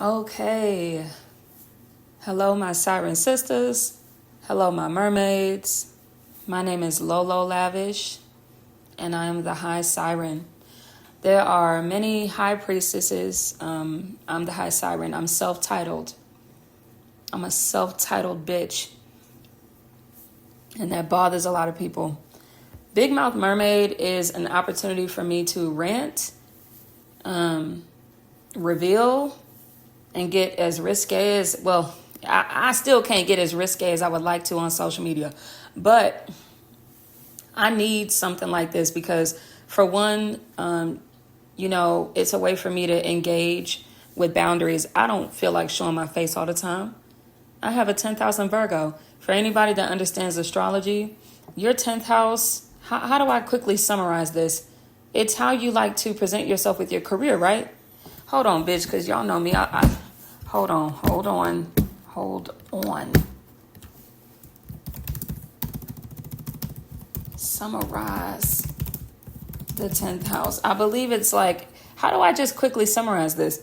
Okay. Hello, my siren sisters. Hello, my mermaids. My name is Lolo Lavish, and I am the High Siren. There are many high priestesses. I'm the High Siren. I'm self-titled. I'm a self-titled bitch, and that bothers a lot of people. Big Mouth Mermaid is an opportunity for me to rant, reveal, and get as risque as, well, I still can't get as risque as I would like to on social media. But I need something like this because, for one, it's a way for me to engage with boundaries. I don't feel like showing my face all the time. I have a 10th house in Virgo. For anybody that understands astrology, your 10th house, how do I quickly summarize this? It's how you like to present yourself with your career, right? Hold on, bitch, because y'all know me. Hold on. Summarize the 10th house. I believe it's like, how do I just quickly summarize this?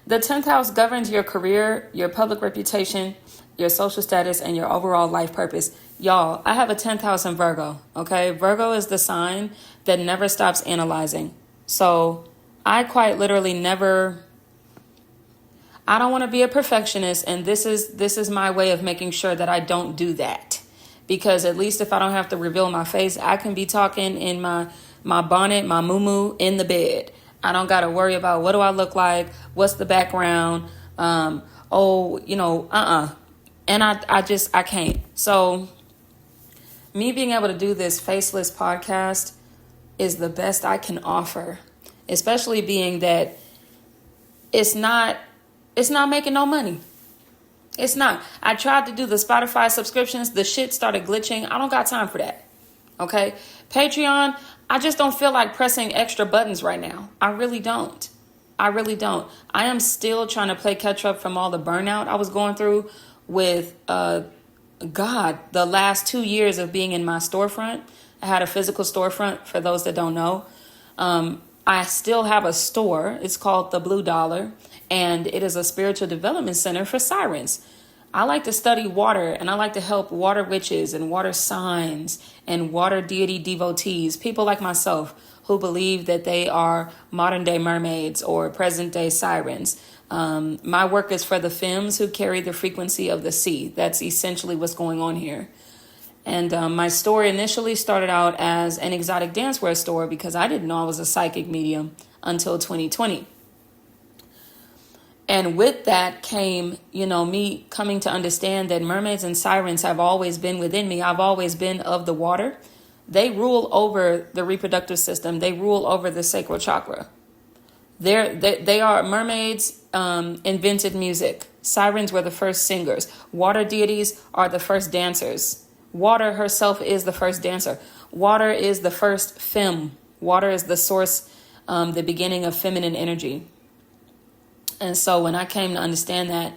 The 10th house governs your career, your public reputation, your social status, and your overall life purpose. Y'all, I have a 10th house in Virgo, okay? Virgo is the sign that never stops analyzing. So I quite literally never... I don't want to be a perfectionist, and this is my way of making sure that I don't do that. Because at least if I don't have to reveal my face, I can be talking in my bonnet, my muumuu, in the bed. I don't got to worry about what do I look like, what's the background, And I can't. So me being able to do this faceless podcast is the best I can offer, especially being that it's not making no money. It's not. I tried to do the Spotify subscriptions. The shit started glitching. I don't got time for that. Okay. Patreon, I just don't feel like pressing extra buttons right now. I really don't. I am still trying to play catch up from all the burnout I was going through with, the last 2 years of being in my storefront. I had a physical storefront, for those that don't know. I still have a store. It's called The Blue Dollar, and it is a spiritual development center for sirens. I like to study water, and I like to help water witches and water signs and water deity devotees, people like myself who believe that they are modern day mermaids or present day sirens. My work is for the femmes who carry the frequency of the sea. That's essentially what's going on here. And my store initially started out as an exotic dancewear store because I didn't know I was a psychic medium until 2020. And with that came, me coming to understand that mermaids and sirens have always been within me. I've always been of the water. They rule over the reproductive system. They rule over the sacral chakra. They are mermaids, invented music. Sirens were the first singers. Water deities are the first dancers. Water herself is the first dancer. Water is the first femme. Water is the source, the beginning of feminine energy. And so when I came to understand that,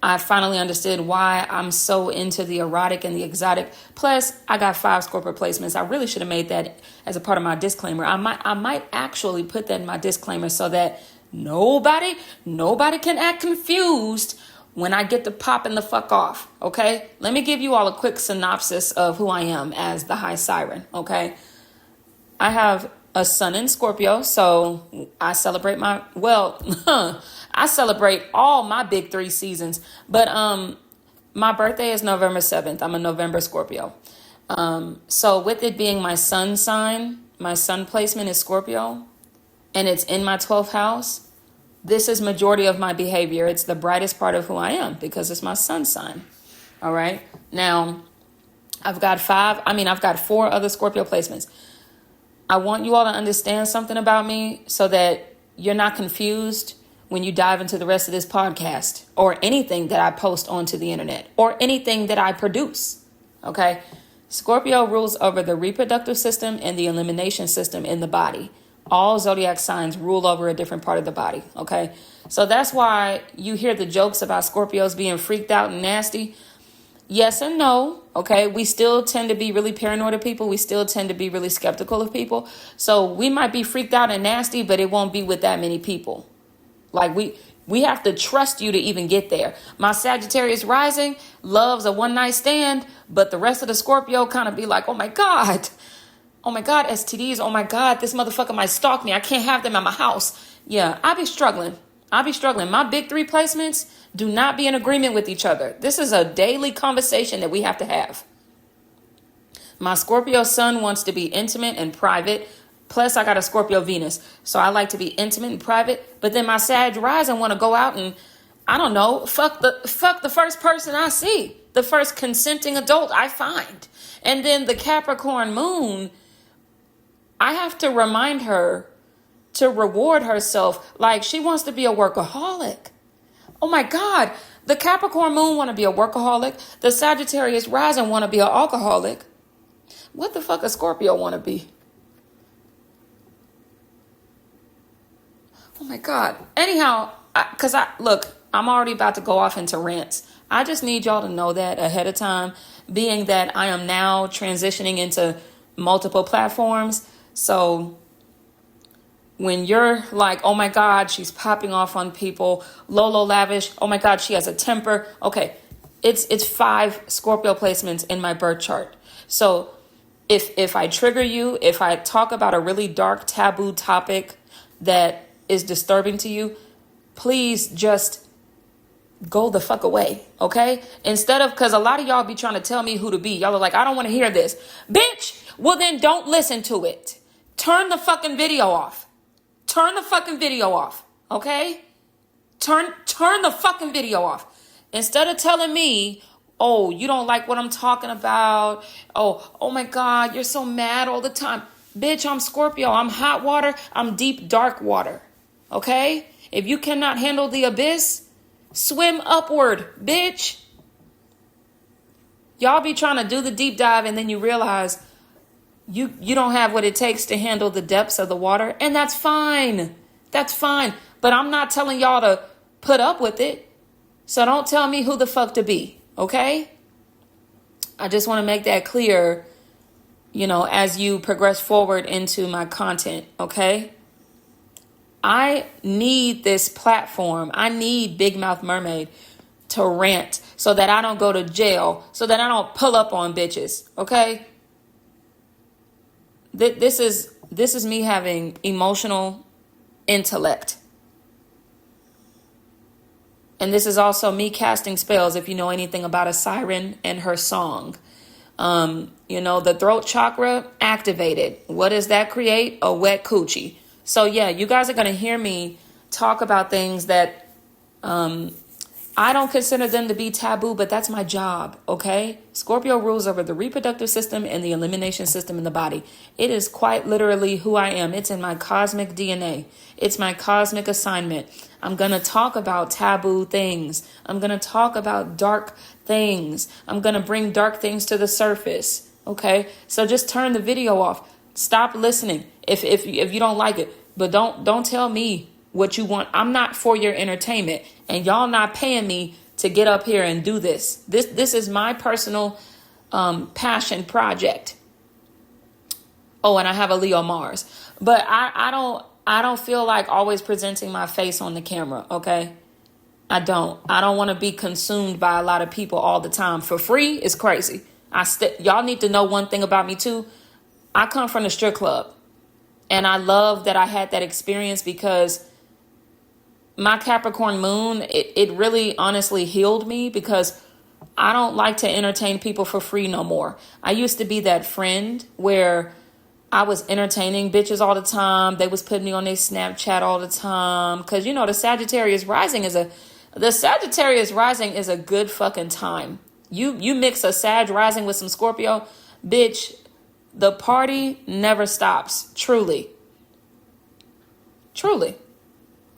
I finally understood why I'm so into the erotic and the exotic. Plus, I got 5 Scorpio placements. I really should have made that as a part of my disclaimer. I might actually put that in my disclaimer so that nobody can act confused when I get to popping the fuck off. Okay? Let me give you all a quick synopsis of who I am as the High Siren. Okay? I have a sun in Scorpio, so I celebrate I celebrate all my big 3 seasons, but my birthday is November 7th. I'm a November Scorpio. So with it being my sun sign, my sun placement is Scorpio, and it's in my 12th house. This is majority of my behavior. It's the brightest part of who I am because it's my sun sign. All right. Now, I've got 4 other Scorpio placements. I want you all to understand something about me so that you're not confused when you dive into the rest of this podcast or anything that I post onto the internet or anything that I produce. Okay. Scorpio rules over the reproductive system and the elimination system in the body. All zodiac signs rule over a different part of the body. Okay. So that's why you hear the jokes about Scorpios being freaked out and nasty. Yes and no. Okay. We still tend to be really paranoid of people. We still tend to be really skeptical of people. So we might be freaked out and nasty, but it won't be with that many people. Like we have to trust you to even get there. My Sagittarius rising loves a one night stand, but the rest of the Scorpio kind of be like, oh my God, STDs. Oh my God, this motherfucker might stalk me. I can't have them at my house. Yeah, I be struggling. My big three placements do not be in agreement with each other. This is a daily conversation that we have to have. My Scorpio sun wants to be intimate and private. Plus, I got a Scorpio Venus. So I like to be intimate and private. But then my Sag rising want to go out and, I don't know, fuck the first person I see. The first consenting adult I find. And then the Capricorn moon, I have to remind her to reward herself. Like, she wants to be a workaholic. Oh my God. The Capricorn moon want to be a workaholic. The Sagittarius rising want to be an alcoholic. What the fuck a Scorpio want to be? Oh my God. Anyhow, I'm already about to go off into rants. I just need y'all to know that ahead of time, being that I am now transitioning into multiple platforms. So when you're like, oh my God, she's popping off on people, Lolo Lavish, oh my God, she has a temper. Okay, it's 5 Scorpio placements in my birth chart. So if I trigger you, if I talk about a really dark taboo topic that is disturbing to you, please just go the fuck away, okay? Instead of, because a lot of y'all be trying to tell me who to be. Y'all are like, I don't want to hear this. Bitch, well then don't listen to it. Turn the fucking video off. Turn the fucking video off, okay? Turn the fucking video off. Instead of telling me, oh, you don't like what I'm talking about. Oh my God, you're so mad all the time. Bitch, I'm Scorpio. I'm hot water. I'm deep, dark water. Okay? If you cannot handle the abyss, swim upward, bitch. Y'all be trying to do the deep dive and then you realize you don't have what it takes to handle the depths of the water. And that's fine. That's fine. But I'm not telling y'all to put up with it. So don't tell me who the fuck to be. Okay? I just want to make that clear, as you progress forward into my content. Okay? I need this platform. I need Big Mouth Mermaid to rant so that I don't go to jail, so that I don't pull up on bitches. Okay? This is me having emotional intellect. And this is also me casting spells, if you know anything about a siren and her song. The throat chakra activated. What does that create? A wet coochie. So yeah, you guys are going to hear me talk about things that I don't consider them to be taboo, but that's my job, okay? Scorpio rules over the reproductive system and the elimination system in the body. It is quite literally who I am. It's in my cosmic DNA. It's my cosmic assignment. I'm going to talk about taboo things. I'm going to talk about dark things. I'm going to bring dark things to the surface, okay? So just turn the video off. Stop listening if you don't like it. But don't tell me what you want. I'm not for your entertainment, and y'all not paying me to get up here and do this. This is my personal passion project. Oh, and I have a Leo Mars, but I don't feel like always presenting my face on the camera. Okay, I don't want to be consumed by a lot of people all the time for free. It's crazy. Y'all need to know one thing about me too. I come from the strip club, and I love that I had that experience because my Capricorn moon, it really honestly healed me because I don't like to entertain people for free no more. I used to be that friend where I was entertaining bitches all the time. They was putting me on their Snapchat all the time. Because, the Sagittarius rising is a good fucking time. You mix a Sag rising with some Scorpio, bitch, the party never stops. Truly. Truly.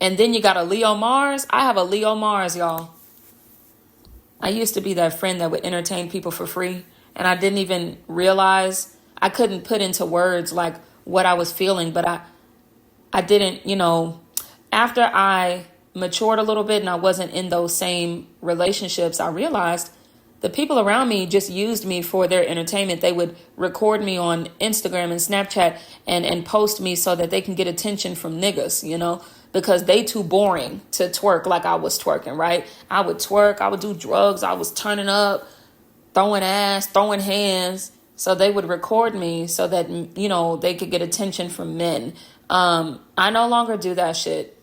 And then you got a Leo Mars. I have a Leo Mars, y'all. I used to be that friend that would entertain people for free. And I didn't even realize, I couldn't put into words like what I was feeling. But I didn't, after I matured a little bit and I wasn't in those same relationships, I realized the people around me just used me for their entertainment. They would record me on Instagram and Snapchat and post me so that they can get attention from niggas, because they too boring to twerk like I was twerking, right? I would twerk, I would do drugs, I was turning up, throwing ass, throwing hands. So they would record me so that, they could get attention from men. I no longer do that shit.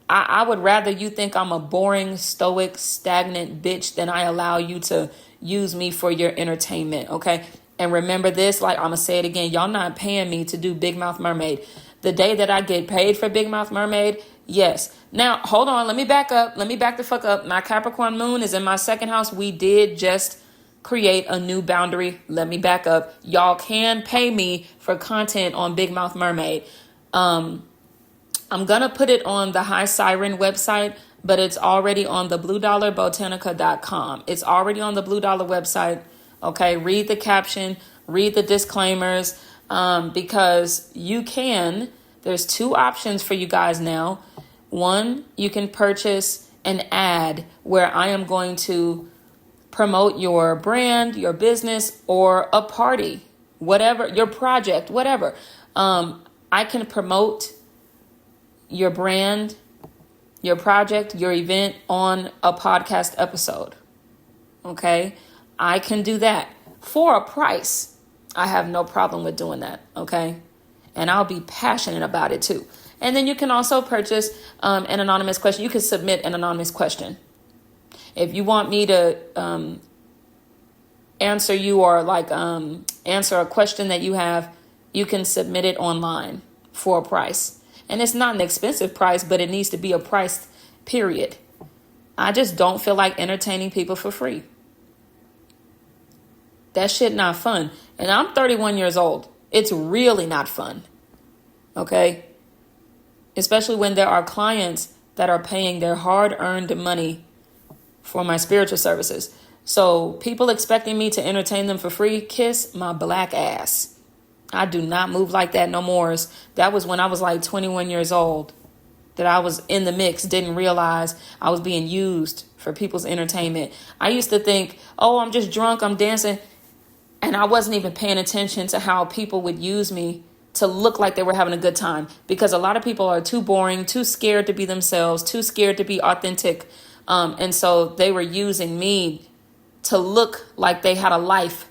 I would rather you think I'm a boring, stoic, stagnant bitch than I allow you to use me for your entertainment, okay? And remember this, like I'm going to say it again, y'all not paying me to do Big Mouth Mermaid. The day that I get paid for Big Mouth Mermaid, yes. Now, hold on, let me back up. Let me back the fuck up. My Capricorn moon is in my second house. We did just create a new boundary. Let me back up. Y'all can pay me for content on Big Mouth Mermaid. I'm going to put it on the High Siren website, but it's already on the bluedollarbotanica.com. It's already on the Blue Dollar website. Okay, read the caption, read the disclaimers, because there's two options for you guys now. One, you can purchase an ad where I am going to promote your brand, your business, or a party, whatever, your project, whatever. I can promote your brand, your project, your event on a podcast episode. Okay? I can do that for a price. I have no problem with doing that. Okay? And I'll be passionate about it too. And then you can also purchase an anonymous question. You can submit an anonymous question. If you want me to answer you or answer a question that you have, you can submit it online for a price. And it's not an expensive price, but it needs to be a price, period. I just don't feel like entertaining people for free. That shit not fun. And I'm 31 years old. It's really not fun. Okay? Especially when there are clients that are paying their hard-earned money for my spiritual services. So people expecting me to entertain them for free, kiss my black ass. I do not move like that no more. That was when I was like 21 years old that I was in the mix, didn't realize I was being used for people's entertainment. I used to think, oh, I'm just drunk, I'm dancing. And I wasn't even paying attention to how people would use me to look like they were having a good time. Because a lot of people are too boring, too scared to be themselves, too scared to be authentic. And so they were using me to look like they had a life.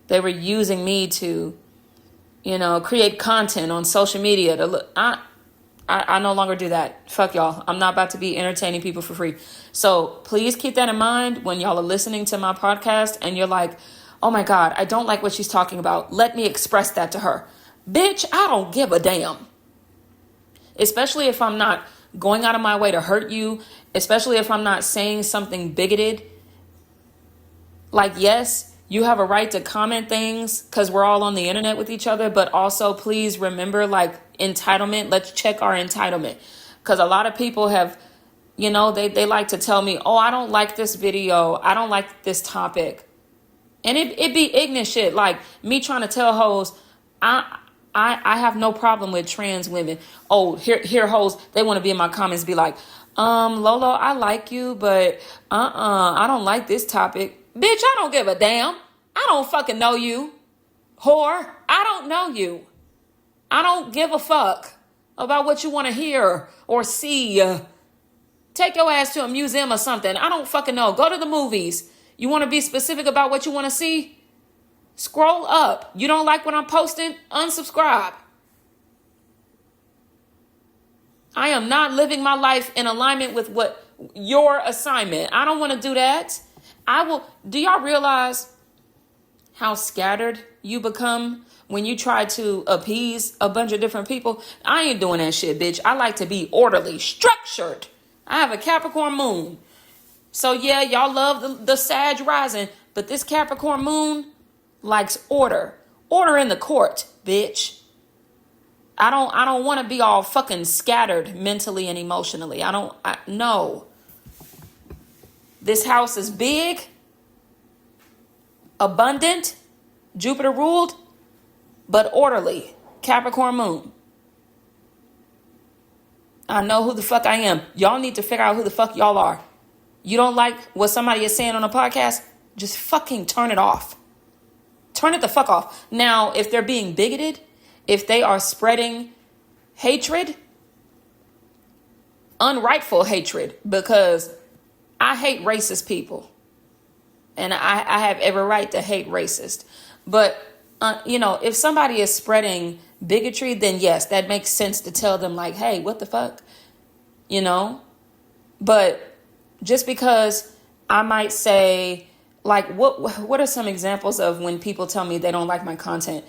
They were using me to create content on social media to look. I no longer do that. Fuck y'all. I'm not about to be entertaining people for free. So please keep that in mind when y'all are listening to my podcast and you're like, oh my God, I don't like what she's talking about. Let me express that to her. Bitch, I don't give a damn. Especially if I'm not going out of my way to hurt you. Especially if I'm not saying something bigoted. Like, yes, you have a right to comment things because we're all on the internet with each other. But also, please remember, entitlement. Let's check our entitlement. Because a lot of people have, they like to tell me, oh, I don't like this video. I don't like this topic. And it be ignorant shit. Like me trying to tell hoes, I have no problem with trans women. Oh, here hoes, they want to be in my comments, be like, Lolo, I like you, but I don't like this topic. Bitch, I don't give a damn. I don't fucking know you. Whore, I don't know you. I don't give a fuck about what you want to hear or see. Take your ass to a museum or something. I don't fucking know. Go to the movies. You want to be specific about what you want to see? Scroll up. You don't like what I'm posting? Unsubscribe. I am not living my life in alignment with what your assignment. I don't want to do that. Do y'all realize how scattered you become when you try to appease a bunch of different people? I ain't doing that shit, bitch. I like to be orderly, structured. I have a Capricorn moon. So yeah, y'all love the Sag rising, but this Capricorn moon likes order. Order in the court, bitch. I don't want to be all fucking scattered mentally and emotionally. No. This house is big, abundant, Jupiter ruled, but orderly. Capricorn moon. I know who the fuck I am. Y'all need to figure out who the fuck y'all are. You don't like what somebody is saying on a podcast? Just fucking turn it off. Turn it the fuck off. Now, if they're being bigoted, if they are spreading hatred, unrightful hatred, because I hate racist people. And I have every right to hate racist. But, if somebody is spreading bigotry, then yes, that makes sense to tell them like, hey, what the fuck? But just because I might say, like, what are some examples of when people tell me they don't like my content?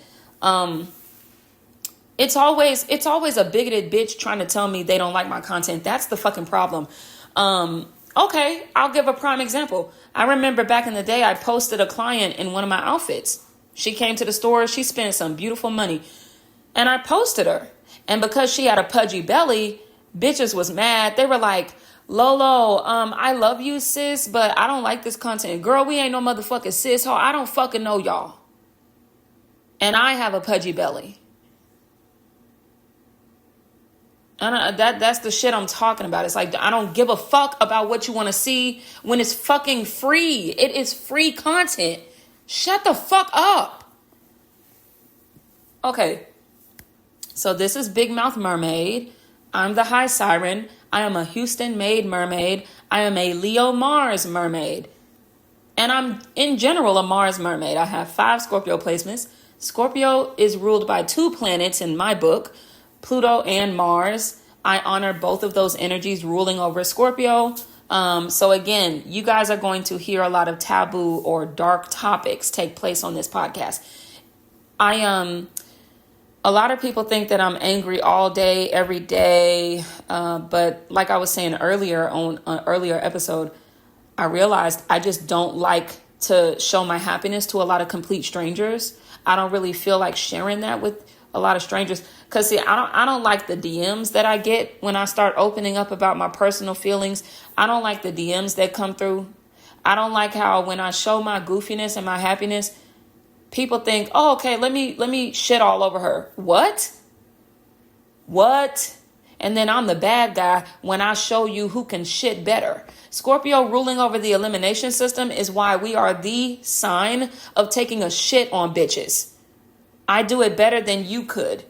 It's always a bigoted bitch trying to tell me they don't like my content. That's the fucking problem. Okay, I'll give a prime example. I remember back in the day, I posted a client in one of my outfits. She came to the store. She spent some beautiful money. And I posted her. And because she had a pudgy belly, bitches was mad. They were like, Lolo, I love you, sis, but I don't like this content. Girl, we ain't no motherfucking sis. Ho, I don't fucking know y'all. And I have a pudgy belly. And that's the shit I'm talking about. It's like, I don't give a fuck about what you want to see when it's fucking free. It is free content. Shut the fuck up. Okay. So this is Big Mouth Mermaid. I'm the High Siren. I am a Houston-made mermaid. I am a Leo Mars mermaid. And I'm, in general, a Mars mermaid. I have 5 Scorpio placements. Scorpio is ruled by 2 planets in my book, Pluto and Mars. I honor both of those energies ruling over Scorpio. So again, you guys are going to hear a lot of taboo or dark topics take place on this podcast. A lot of people think that I'm angry all day, every day. But like I was saying earlier on an earlier episode, I realized I just don't like to show my happiness to a lot of complete strangers. I don't really feel like sharing that with a lot of strangers. Because, see, I don't like the DMs that I get when I start opening up about my personal feelings. I don't like the DMs that come through. I don't like how when I show my goofiness and my happiness, people think, oh, okay, let me shit all over her. What? And then I'm the bad guy when I show you who can shit better. Scorpio ruling over the elimination system is why we are the sign of taking a shit on bitches. I do it better than you could.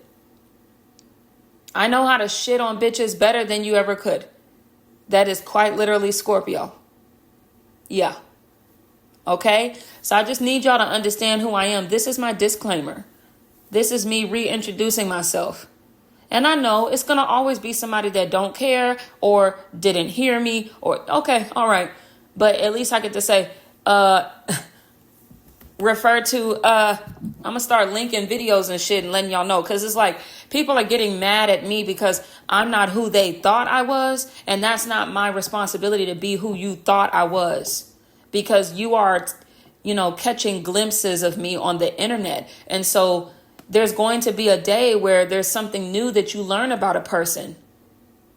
I know how to shit on bitches better than you ever could. That is quite literally Scorpio. Yeah. Okay? So I just need y'all to understand who I am. This is my disclaimer. This is me reintroducing myself. And I know it's going to always be somebody that don't care or didn't hear me or, okay, all right. But at least I get to say, refer to, I'm going to start linking videos and shit and letting y'all know. Because it's like people are getting mad at me because I'm not who they thought I was. And that's not my responsibility to be who you thought I was. Because you are, catching glimpses of me on the internet. And so there's going to be a day where there's something new that you learn about a person.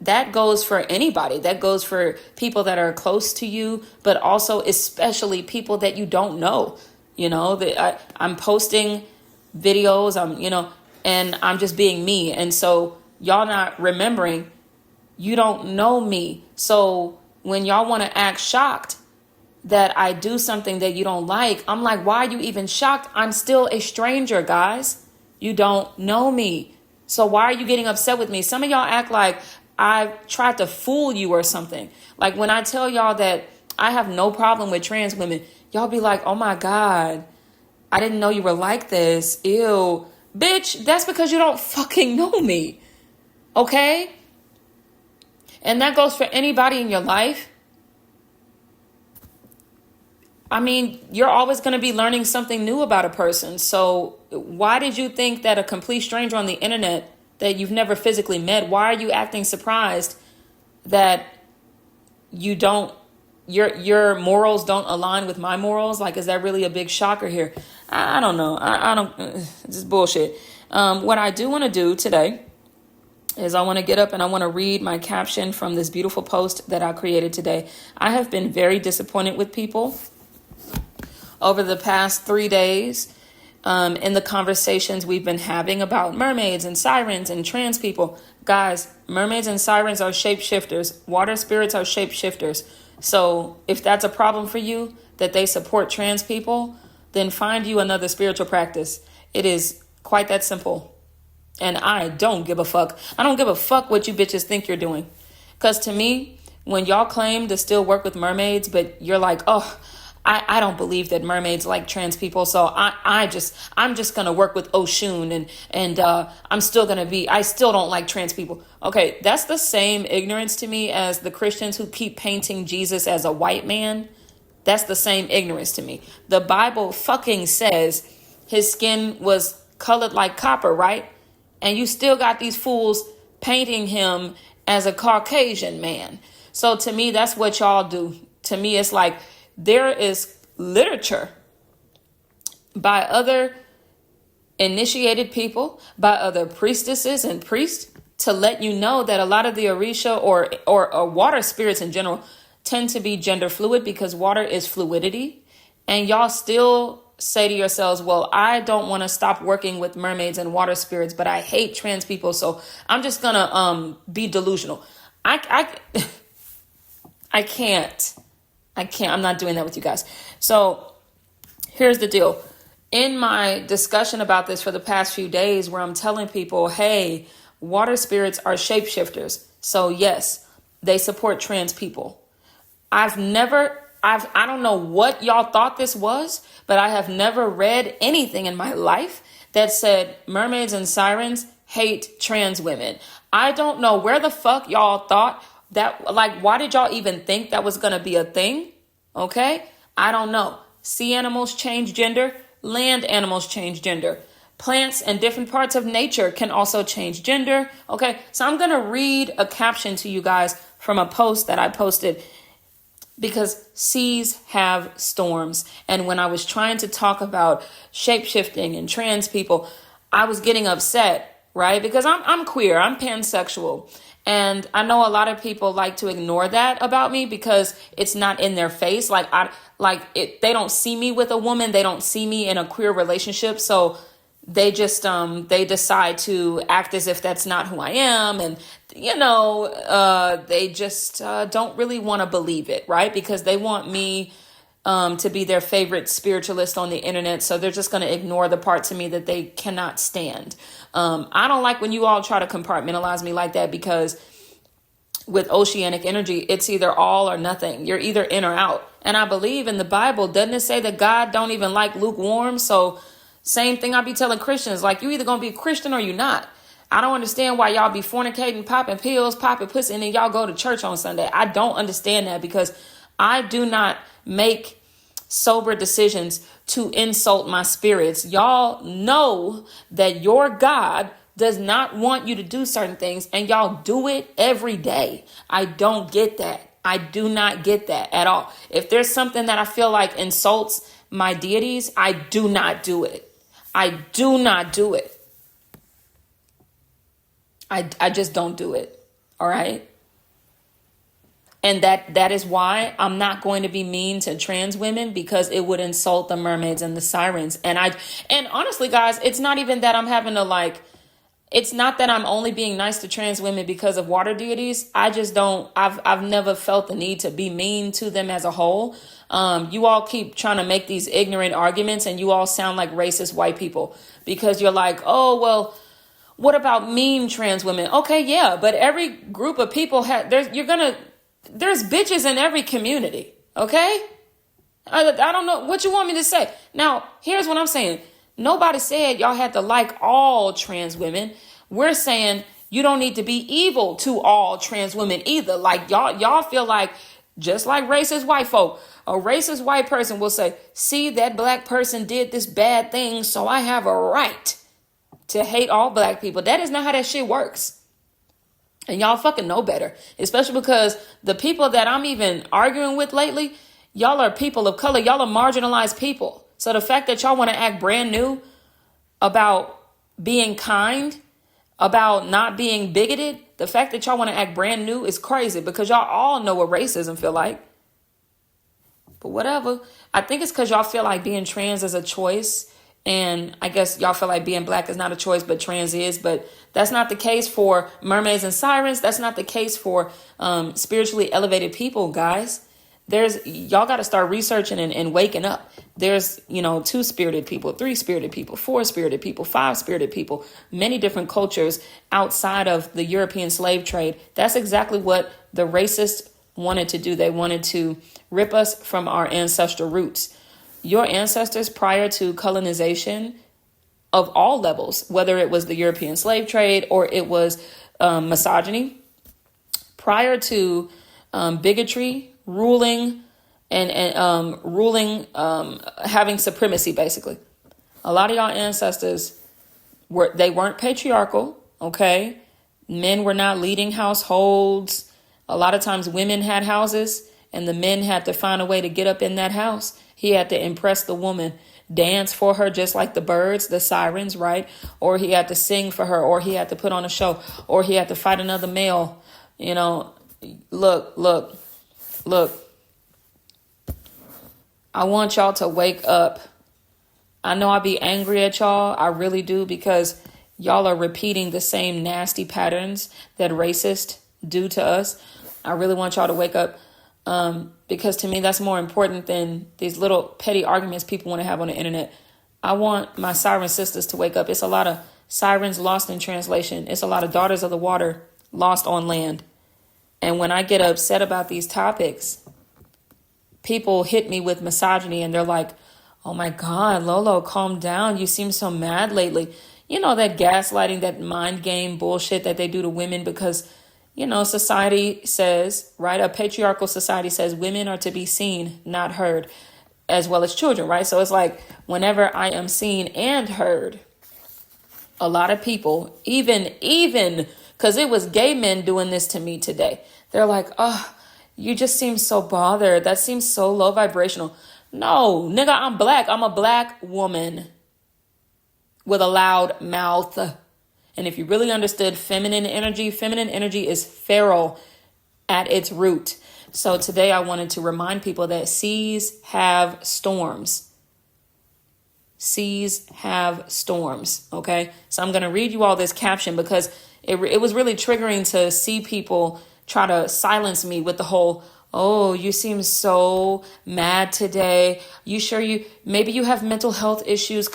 That goes for anybody. That goes for people that are close to you, but also especially people that you don't know. I'm posting videos, and I'm just being me. And so y'all not remembering, you don't know me. So when y'all want to act shocked that I do something that you don't like, I'm like, why are you even shocked? I'm still a stranger, guys. You don't know me. So why are you getting upset with me? Some of y'all act like I tried to fool you or something. Like when I tell y'all that I have no problem with trans women, y'all be like, oh my God, I didn't know you were like this. Ew. Bitch, that's because you don't fucking know me. Okay? And that goes for anybody in your life. I mean, you're always going to be learning something new about a person. So why did you think that a complete stranger on the internet that you've never physically met, why are you acting surprised that your morals don't align with my morals? Like, is that really a big shocker here? I don't know. I don't, this is bullshit. What I do want to do today is I want to get up and I want to read my caption from this beautiful post that I created today. I have been very disappointed with people over the past 3 days in the conversations we've been having about mermaids and sirens and trans people. Guys, mermaids and sirens are shapeshifters. Water spirits are shapeshifters. So if that's a problem for you, that they support trans people, then find you another spiritual practice. It is quite that simple. And I don't give a fuck. I don't give a fuck what you bitches think you're doing. Because to me, when y'all claim to still work with mermaids, but you're like, oh, I don't believe that mermaids like trans people, so I'm just gonna work with Oshun, and I still don't like trans people. Okay, that's the same ignorance to me as the Christians who keep painting Jesus as a white man. That's the same ignorance to me. The Bible fucking says his skin was colored like copper, right? And you still got these fools painting him as a Caucasian man. So to me, that's what y'all do. To me, it's like there is literature by other initiated people, by other priestesses and priests, to let you know that a lot of the Orisha or water spirits in general tend to be gender fluid, because water is fluidity. And y'all still say to yourselves, well, I don't want to stop working with mermaids and water spirits, but I hate trans people, so I'm just gonna be delusional. I can't. I'm not doing that with you guys. So here's the deal. In my discussion about this for the past few days, where I'm telling people, hey, water spirits are shapeshifters. So yes, they support trans people. I don't know what y'all thought this was, but I have never read anything in my life that said mermaids and sirens hate trans women. I don't know where the fuck y'all thought that, like, why did y'all even think that was going to be a thing? Okay. I don't know. Sea animals change gender. Land animals change gender. Plants and different parts of nature can also change gender. Okay. So I'm going to read a caption to you guys from a post that I posted, because seas have storms. And when I was trying to talk about shape-shifting and trans people, I was getting upset, right? Because I'm queer, I'm pansexual. And I know a lot of people like to ignore that about me because it's not in their face. They don't see me with a woman. They don't see me in a queer relationship. So they just, they decide to act as if that's not who I am. And, they just don't really want to believe it, right? Because they want me to be their favorite spiritualist on the internet. So they're just going to ignore the parts of me that they cannot stand. I don't like when you all try to compartmentalize me like that, because with oceanic energy, it's either all or nothing. You're either in or out. And I believe in the Bible, doesn't it say that God don't even like lukewarm? So same thing I be telling Christians, like, you either going to be a Christian or you not. I don't understand why y'all be fornicating, popping pills, popping pussy, and then y'all go to church on Sunday. I don't understand that, because I do not make sober decisions to insult my spirits. Y'all know that your God does not want you to do certain things, and y'all do it every day. I don't get that. I do not get that at all. If there's something that I feel like insults my deities, I do not do it. I do not do it. I just don't do it. All right. And that is why I'm not going to be mean to trans women, because it would insult the mermaids and the sirens. And honestly, guys, it's not even that I'm having to it's not that I'm only being nice to trans women because of water deities. I just don't, I've never felt the need to be mean to them as a whole. You all keep trying to make these ignorant arguments, and you all sound like racist white people, because you're like, oh, well, what about mean trans women? Okay, yeah, but every group of people there's bitches in every community, okay? I don't know what you want me to say. Now, here's what I'm saying. Nobody said y'all had to like all trans women. We're saying you don't need to be evil to all trans women either. Like y'all feel like, just like racist white folk, a racist white person will say, see, that black person did this bad thing, so I have a right to hate all black people. That is not how that shit works. And y'all fucking know better, especially because the people that I'm even arguing with lately, y'all are people of color. Y'all are marginalized people. So the fact that y'all want to act brand new about being kind, about not being bigoted, the fact that y'all want to act brand new is crazy, because y'all all know what racism feel like. But whatever. I think it's because y'all feel like being trans is a choice. And I guess y'all feel like being black is not a choice, but trans is. But that's not the case for mermaids and sirens. That's not the case for spiritually elevated people, guys. Y'all got to start researching and waking up. There's, 2-spirited people, 3-spirited people, 4-spirited people, 5-spirited people, many different cultures outside of the European slave trade. That's exactly what the racists wanted to do. They wanted to rip us from our ancestral roots. Your ancestors prior to colonization of all levels, whether it was the European slave trade or it was misogyny, prior to bigotry, ruling having supremacy, basically. A lot of y'all ancestors weren't patriarchal, okay? Men were not leading households. A lot of times women had houses and the men had to find a way to get up in that house. He had to impress the woman, dance for her just like the birds, the sirens, right? Or he had to sing for her, or he had to put on a show, or he had to fight another male. Look. I want y'all to wake up. I know I be angry at y'all. I really do, because y'all are repeating the same nasty patterns that racists do to us. I really want y'all to wake up. Because to me, that's more important than these little petty arguments people want to have on the internet. I want my siren sisters to wake up. It's a lot of sirens lost in translation. It's a lot of daughters of the water lost on land. And when I get upset about these topics, people hit me with misogyny and they're like, oh my God, Lolo, calm down. You seem so mad lately. That gaslighting, that mind game bullshit that they do to women because society says, right? A patriarchal society says women are to be seen, not heard, as well as children, right? So it's like whenever I am seen and heard, a lot of people, even because it was gay men doing this to me today. They're like, oh, you just seem so bothered. That seems so low vibrational. No, nigga, I'm black. I'm a black woman with a loud mouth. And if you really understood feminine energy is feral at its root. So today I wanted to remind people that seas have storms. Seas have storms, okay? So I'm going to read you all this caption because it was really triggering to see people try to silence me with the whole, oh, you seem so mad today. Maybe you have mental health issues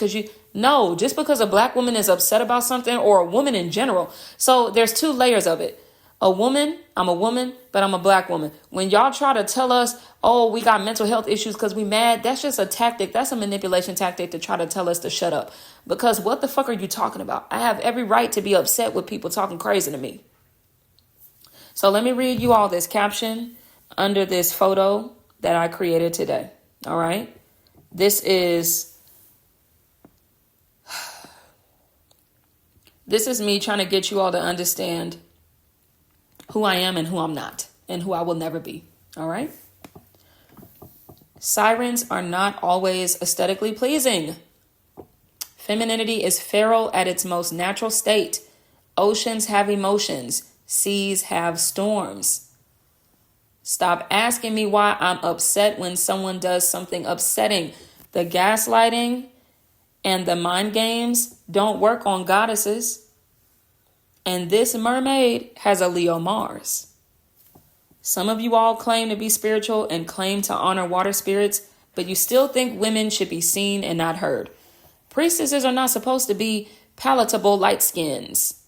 No, just because a black woman is upset about something, or a woman in general. So there's 2 layers of it. I'm a woman, but I'm a black woman. When y'all try to tell us, oh, we got mental health issues because we mad, that's just a tactic. That's a manipulation tactic to try to tell us to shut up. Because what the fuck are you talking about? I have every right to be upset with people talking crazy to me. So let me read you all this caption under this photo that I created today. All right. This is me trying to get you all to understand who I am and who I'm not, and who I will never be. All right. Sirens are not always aesthetically pleasing. Femininity is feral at its most natural state. Oceans have emotions. Seas have storms. Stop asking me why I'm upset when someone does something upsetting. The gaslighting and the mind games don't work on goddesses. And this mermaid has a Leo Mars. Some of you all claim to be spiritual and claim to honor water spirits, but you still think women should be seen and not heard. Priestesses are not supposed to be palatable light skins.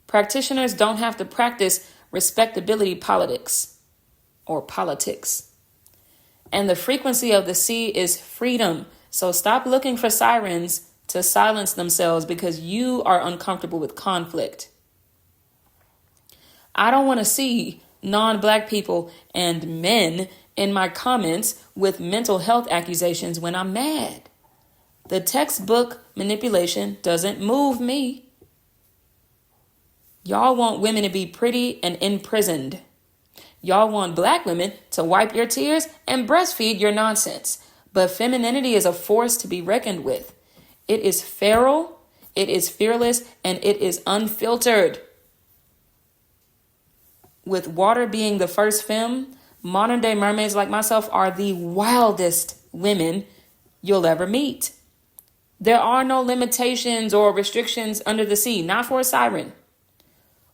Practitioners don't have to practice respectability politics. And the frequency of the sea is freedom. So stop looking for sirens to silence themselves because you are uncomfortable with conflict. I don't want to see non-black people and men in my comments with mental health accusations when I'm mad. The textbook manipulation doesn't move me. Y'all want women to be pretty and imprisoned. Y'all want black women to wipe your tears and breastfeed your nonsense. But femininity is a force to be reckoned with. It is feral, it is fearless, and it is unfiltered. With water being the first femme, modern day mermaids like myself are the wildest women you'll ever meet. There are no limitations or restrictions under the sea, not for a siren.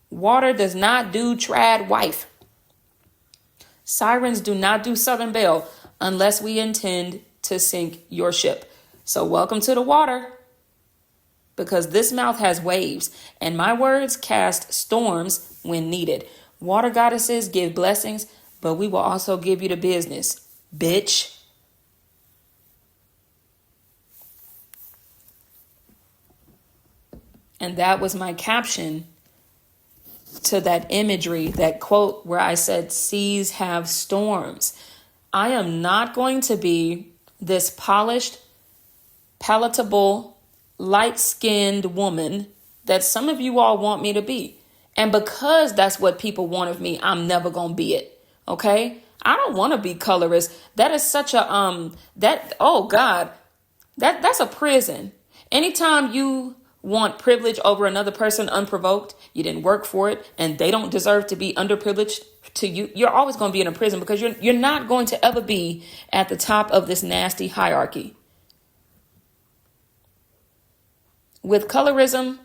Water does not do trad wife. Sirens do not do Southern Belle unless we intend to sink your ship. So welcome to the water, because this mouth has waves, and my words cast storms when needed. Water goddesses give blessings, but we will also give you the business, bitch. And that was my caption to that imagery, that quote where I said, seas have storms. I am not going to be this polished, palatable, light-skinned woman that some of you all want me to be. And because that's what people want of me, I'm never going to be it. Okay? I don't want to be colorist. That is such a, oh God, that's a prison. Anytime you want privilege over another person unprovoked, you didn't work for it, and they don't deserve to be underprivileged to you, you're always going to be in a prison, because you're not going to ever be at the top of this nasty hierarchy. With colorism,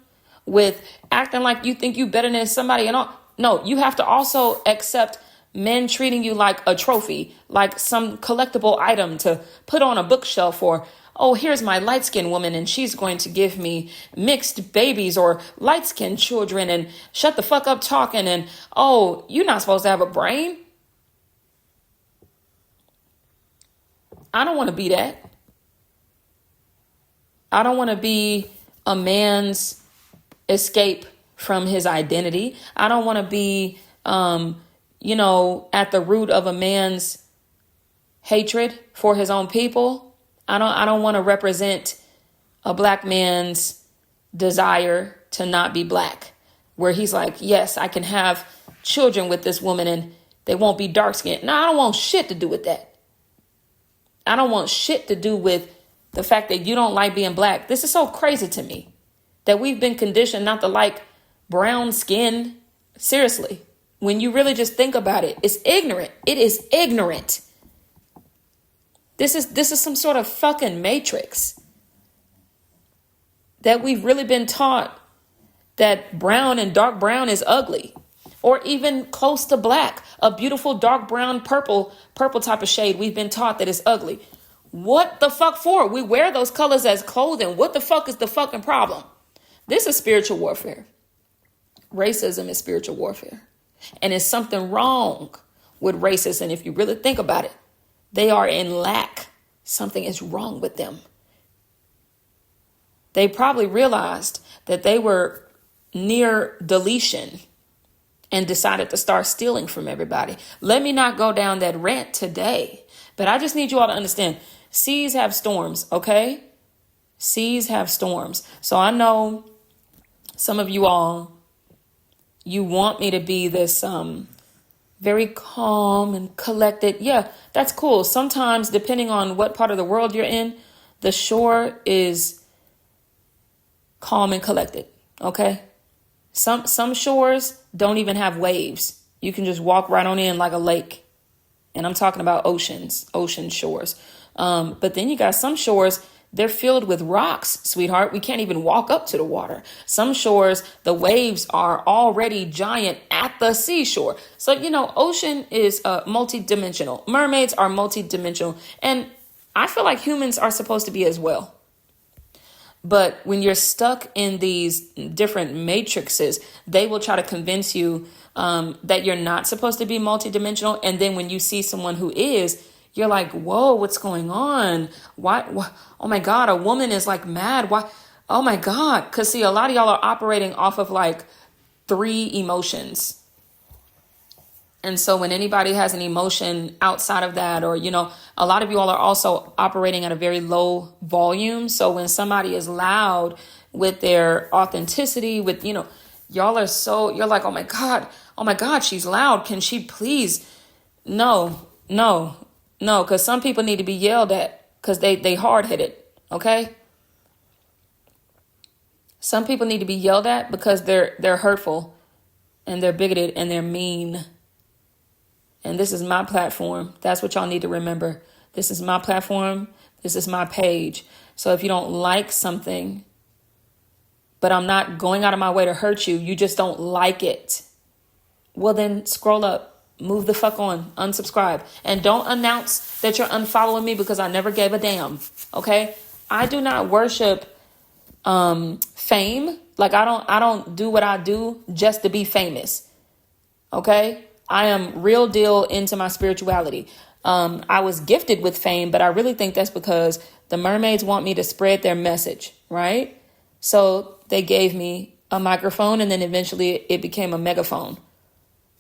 with acting like you think you better than somebody, and all, no, you have to also accept men treating you like a trophy, like some collectible item to put on a bookshelf, or, oh, here's my light-skinned woman and she's going to give me mixed babies or light-skinned children, and shut the fuck up talking, and, oh, you're not supposed to have a brain. I don't want to be that. I don't want to be a man's escape from his identity. I don't want to be, at the root of a man's hatred for his own people. I don't want to represent a black man's desire to not be black, where he's like, yes, I can have children with this woman and they won't be dark skinned. No, I don't want shit to do with that. I don't want shit to do with the fact that you don't like being black. This is so crazy to me that we've been conditioned not to like brown skin. Seriously, when you really just think about it, it's ignorant. It is ignorant. This is some sort of fucking matrix that we've really been taught that brown and dark brown is ugly, or even close to black, a beautiful dark brown, purple type of shade. We've been taught that it's ugly. What the fuck for? We wear those colors as clothing. What the fuck is the fucking problem? This is spiritual warfare. Racism is spiritual warfare. And there's something wrong with racists. And if you really think about it, they are in lack. Something is wrong with them. They probably realized that they were near deletion and decided to start stealing from everybody. Let me not go down that rant today, but I just need you all to understand, seas have storms, okay? Seas have storms. So I know some of you all, you want me to be this very calm and collected. Yeah, that's cool. Sometimes, depending on what part of the world you're in, the shore is calm and collected. Okay. Some shores don't even have waves. You can just walk right on in like a lake. And I'm talking about ocean shores. But then you got some shores, they're filled with rocks, sweetheart. We can't even walk up to the water. Some shores, the waves are already giant at the seashore. So, ocean is multidimensional. Mermaids are multidimensional. And I feel like humans are supposed to be as well. But when you're stuck in these different matrices, they will try to convince you that you're not supposed to be multidimensional. And then when you see someone who is, you're like, whoa, what's going on? Why? Oh my God, a woman is like mad. Why? Oh my God. Because see, a lot of y'all are operating off of like 3 emotions. And so when anybody has an emotion outside of that, or, a lot of you all are also operating at a very low volume. So when somebody is loud with their authenticity, with, y'all are you're like, oh my God, she's loud. Can she please? No. Because some people need to be yelled at because they hard-headed, okay? Some people need to be yelled at because they're hurtful and they're bigoted and they're mean. And this is my platform. That's what y'all need to remember. This is my platform. This is my page. So if you don't like something, but I'm not going out of my way to hurt you, you just don't like it, well then scroll up. move the fuck on, unsubscribe. And don't announce that you're unfollowing me because I never gave a damn. Okay? I do not worship fame. Like I don't do what I do just to be famous. Okay? I am real deal into my spirituality. I was gifted with fame, but I really think that's because the mermaids want me to spread their message, right? So they gave me a microphone, and then eventually it became a megaphone.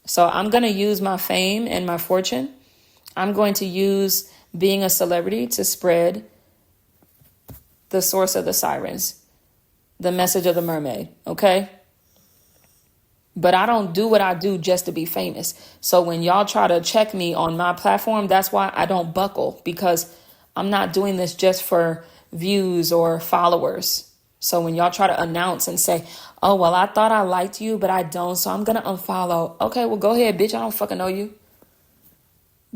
So I'm going to use my fame and my fortune. I'm going to use being a celebrity to spread the source of the sirens, the message of the mermaid, okay? But I don't do what I do just to be famous. So when y'all try to check me on my platform, that's why I don't buckle, because I'm not doing this just for views or followers. So when y'all try to announce and say, oh, well, I thought I liked you, but I don't, so I'm going to unfollow. Okay, well, go ahead, bitch. I don't fucking know you.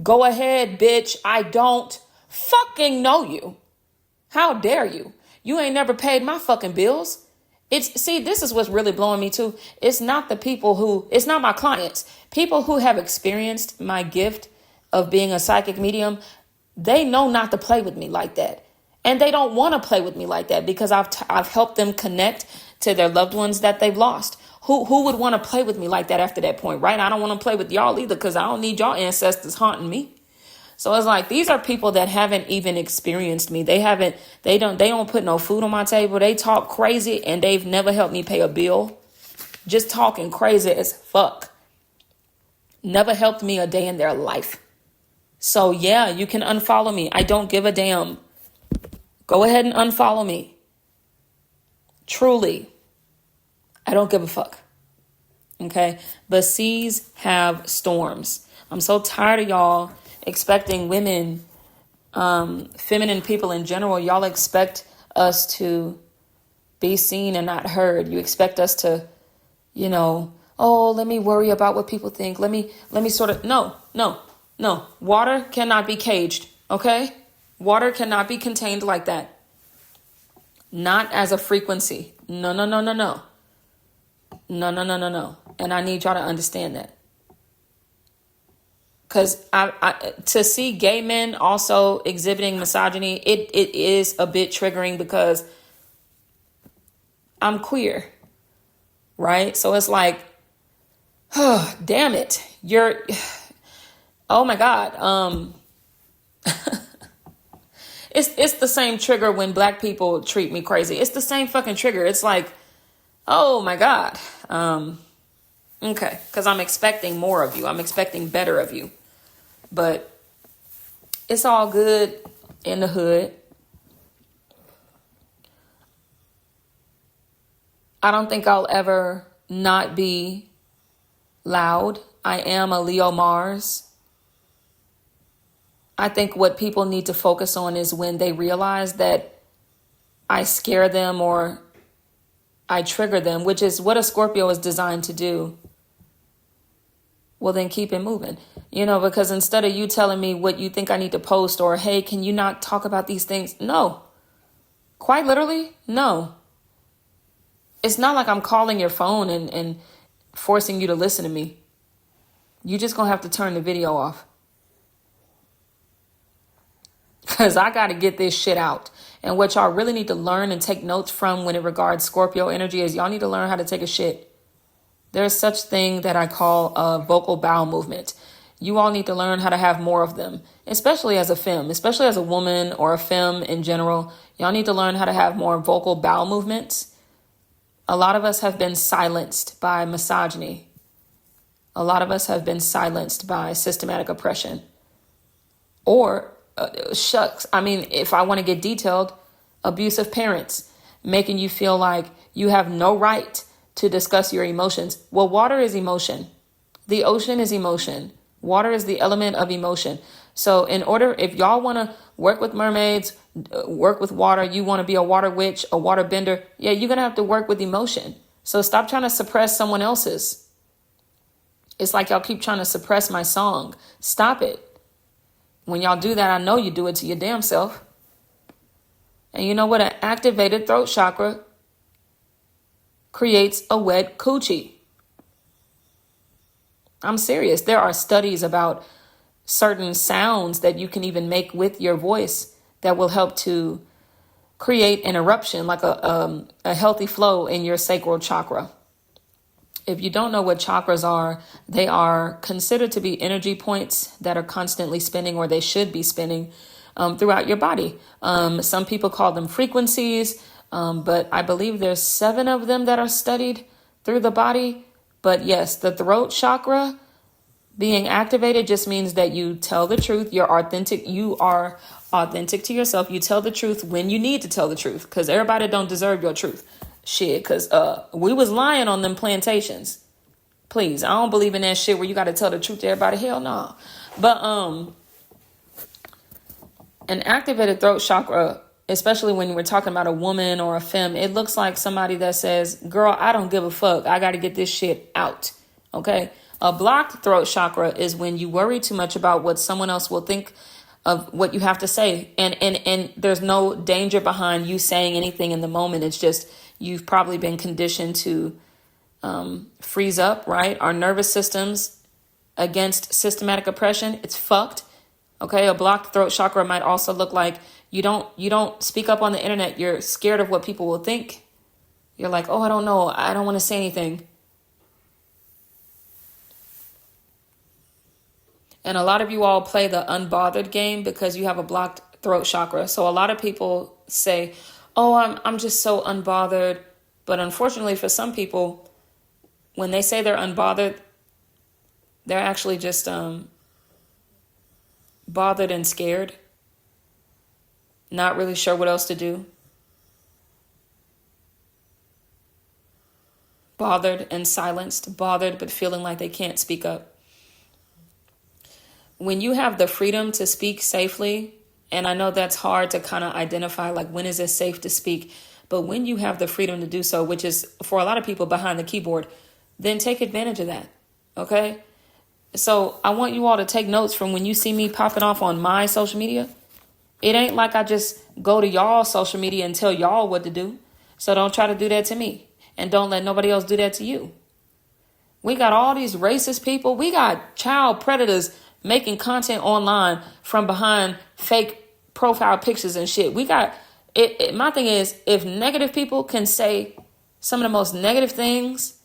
Go ahead, bitch. I don't fucking know you. How dare you? You ain't never paid my fucking bills. This is what's really blowing me too. It's not my clients. People who have experienced my gift of being a psychic medium, they know not to play with me like that. And they don't want to play with me like that because I've helped them connect to their loved ones that they've lost. Who would want to play with me like that after that point, right? I don't want to play with y'all either because I don't need y'all ancestors haunting me. So it's like, these are people that haven't even experienced me. They don't put no food on my table. They talk crazy and they've never helped me pay a bill. Just talking crazy as fuck. Never helped me a day in their life. So yeah, you can unfollow me. I don't give a damn. Go ahead and unfollow me. Truly, I don't give a fuck. Okay? But seas have storms. I'm so tired of y'all expecting women, feminine people in general. Y'all expect us to be seen and not heard. You expect us to, let me worry about what people think. Let me sort of, no. Water cannot be caged. Okay? Water cannot be contained like that. Not as a frequency. No. No. And I need y'all to understand that. Because to see gay men also exhibiting misogyny, it is a bit triggering because I'm queer, right? So it's like, oh, damn it. Oh my God. It's the same trigger when black people treat me crazy. It's the same fucking trigger. It's like, oh my God. Okay. Because I'm expecting more of you. I'm expecting better of you. But it's all good in the hood. I don't think I'll ever not be loud. I am a Leo Mars. I think what people need to focus on is when they realize that I scare them or I trigger them, which is what a Scorpio is designed to do. Well, then keep it moving, because instead of you telling me what you think I need to post or, hey, can you not talk about these things? No, quite literally, no. It's not like I'm calling your phone and forcing you to listen to me. You just gonna have to turn the video off. Because I got to get this shit out. And what y'all really need to learn and take notes from when it regards Scorpio energy is y'all need to learn how to take a shit. There's such thing that I call a vocal bowel movement. You all need to learn how to have more of them, especially as a femme, especially as a woman or a femme in general. Y'all need to learn how to have more vocal bowel movements. A lot of us have been silenced by misogyny. A lot of us have been silenced by systematic oppression. Or, if I want to get detailed, abusive parents making you feel like you have no right to discuss your emotions. Well, water is emotion. The ocean is emotion. Water is the element of emotion. So if y'all want to work with mermaids, work with water, you want to be a water witch, a water bender, yeah, you're going to have to work with emotion. So stop trying to suppress someone else's. It's like y'all keep trying to suppress my song. Stop it. When y'all do that, I know you do it to your damn self. And you know what? An activated throat chakra creates a wet coochie. I'm serious. There are studies about certain sounds that you can even make with your voice that will help to create an eruption, like a healthy flow in your sacral chakra. If you don't know what chakras are, they are considered to be energy points that are constantly spinning, or they should be spinning throughout your body. Some people call them frequencies, but I believe there's 7 of them that are studied through the body. But yes, the throat chakra being activated just means that you tell the truth. You're authentic. You are authentic to yourself. You tell the truth when you need to tell the truth, because everybody don't deserve your truth. Shit, because we was lying on them plantations. Please, I don't believe in that shit where you got to tell the truth to everybody. Hell no. But an activated throat chakra, especially when we're talking about a woman or a femme, it looks like somebody that says, girl, I don't give a fuck. I got to get this shit out. Okay. A blocked throat chakra is when you worry too much about what someone else will think of what you have to say. And there's no danger behind you saying anything in the moment. It's just, you've probably been conditioned to freeze up, right? Our nervous systems against systematic oppression, it's fucked. Okay, a blocked throat chakra might also look like you don't speak up on the internet. You're scared of what people will think. You're like, oh, I don't know. I don't want to say anything. And a lot of you all play the unbothered game because you have a blocked throat chakra. So a lot of people say, oh, I'm just so unbothered. But unfortunately for some people, when they say they're unbothered, they're actually just bothered and scared, not really sure what else to do. Bothered and silenced, bothered but feeling like they can't speak up. When you have the freedom to speak safely, and I know that's hard to kind of identify, like when is it safe to speak, but when you have the freedom to do so, which is for a lot of people behind the keyboard, then take advantage of that, okay? So I want you all to take notes from when you see me popping off on my social media. It ain't like I just go to y'all social media and tell y'all what to do. So don't try to do that to me. And don't let nobody else do that to you. We got all these racist people. We got child predators making content online from behind fake profile pictures and shit. We got it. My thing is, if negative people can say some of the most negative things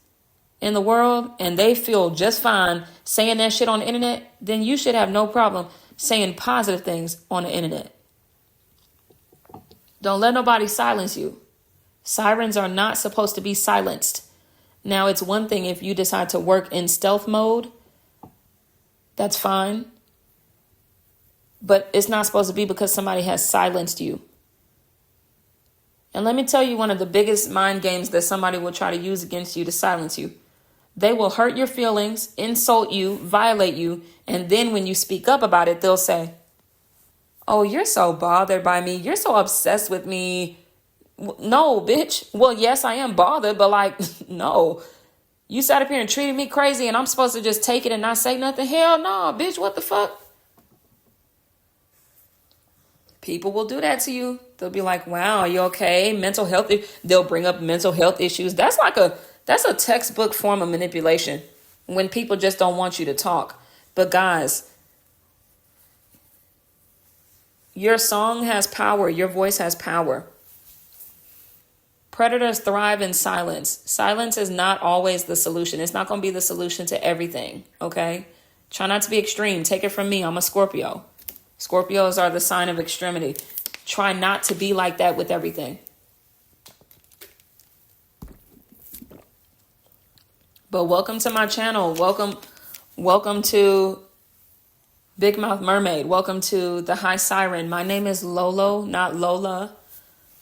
in the world and they feel just fine saying that shit on the internet, then you should have no problem saying positive things on the internet. Don't let nobody silence you. Sirens are not supposed to be silenced. Now, it's one thing if you decide to work in stealth mode, that's fine. But it's not supposed to be because somebody has silenced you. And let me tell you one of the biggest mind games that somebody will try to use against you to silence you. They will hurt your feelings, insult you, violate you, and then when you speak up about it, they'll say, oh, you're so bothered by me. You're so obsessed with me. No, bitch. Well, yes, I am bothered, but like, no. You sat up here and treated me crazy and I'm supposed to just take it and not say nothing? Hell no, bitch. What the fuck? People will do that to you. They'll be like, wow, you okay? Mental health. They'll bring up mental health issues. That's a textbook form of manipulation when people just don't want you to talk. But guys, your song has power. Your voice has power. Predators thrive in silence. Silence is not always the solution. It's not going to be the solution to everything, okay? Try not to be extreme. Take it from me. I'm a Scorpio. Scorpios are the sign of extremity. Try not to be like that with everything. But welcome to my channel. Welcome to Big Mouth Mermaid. Welcome to the High Siren. My name is Lolo, not Lola.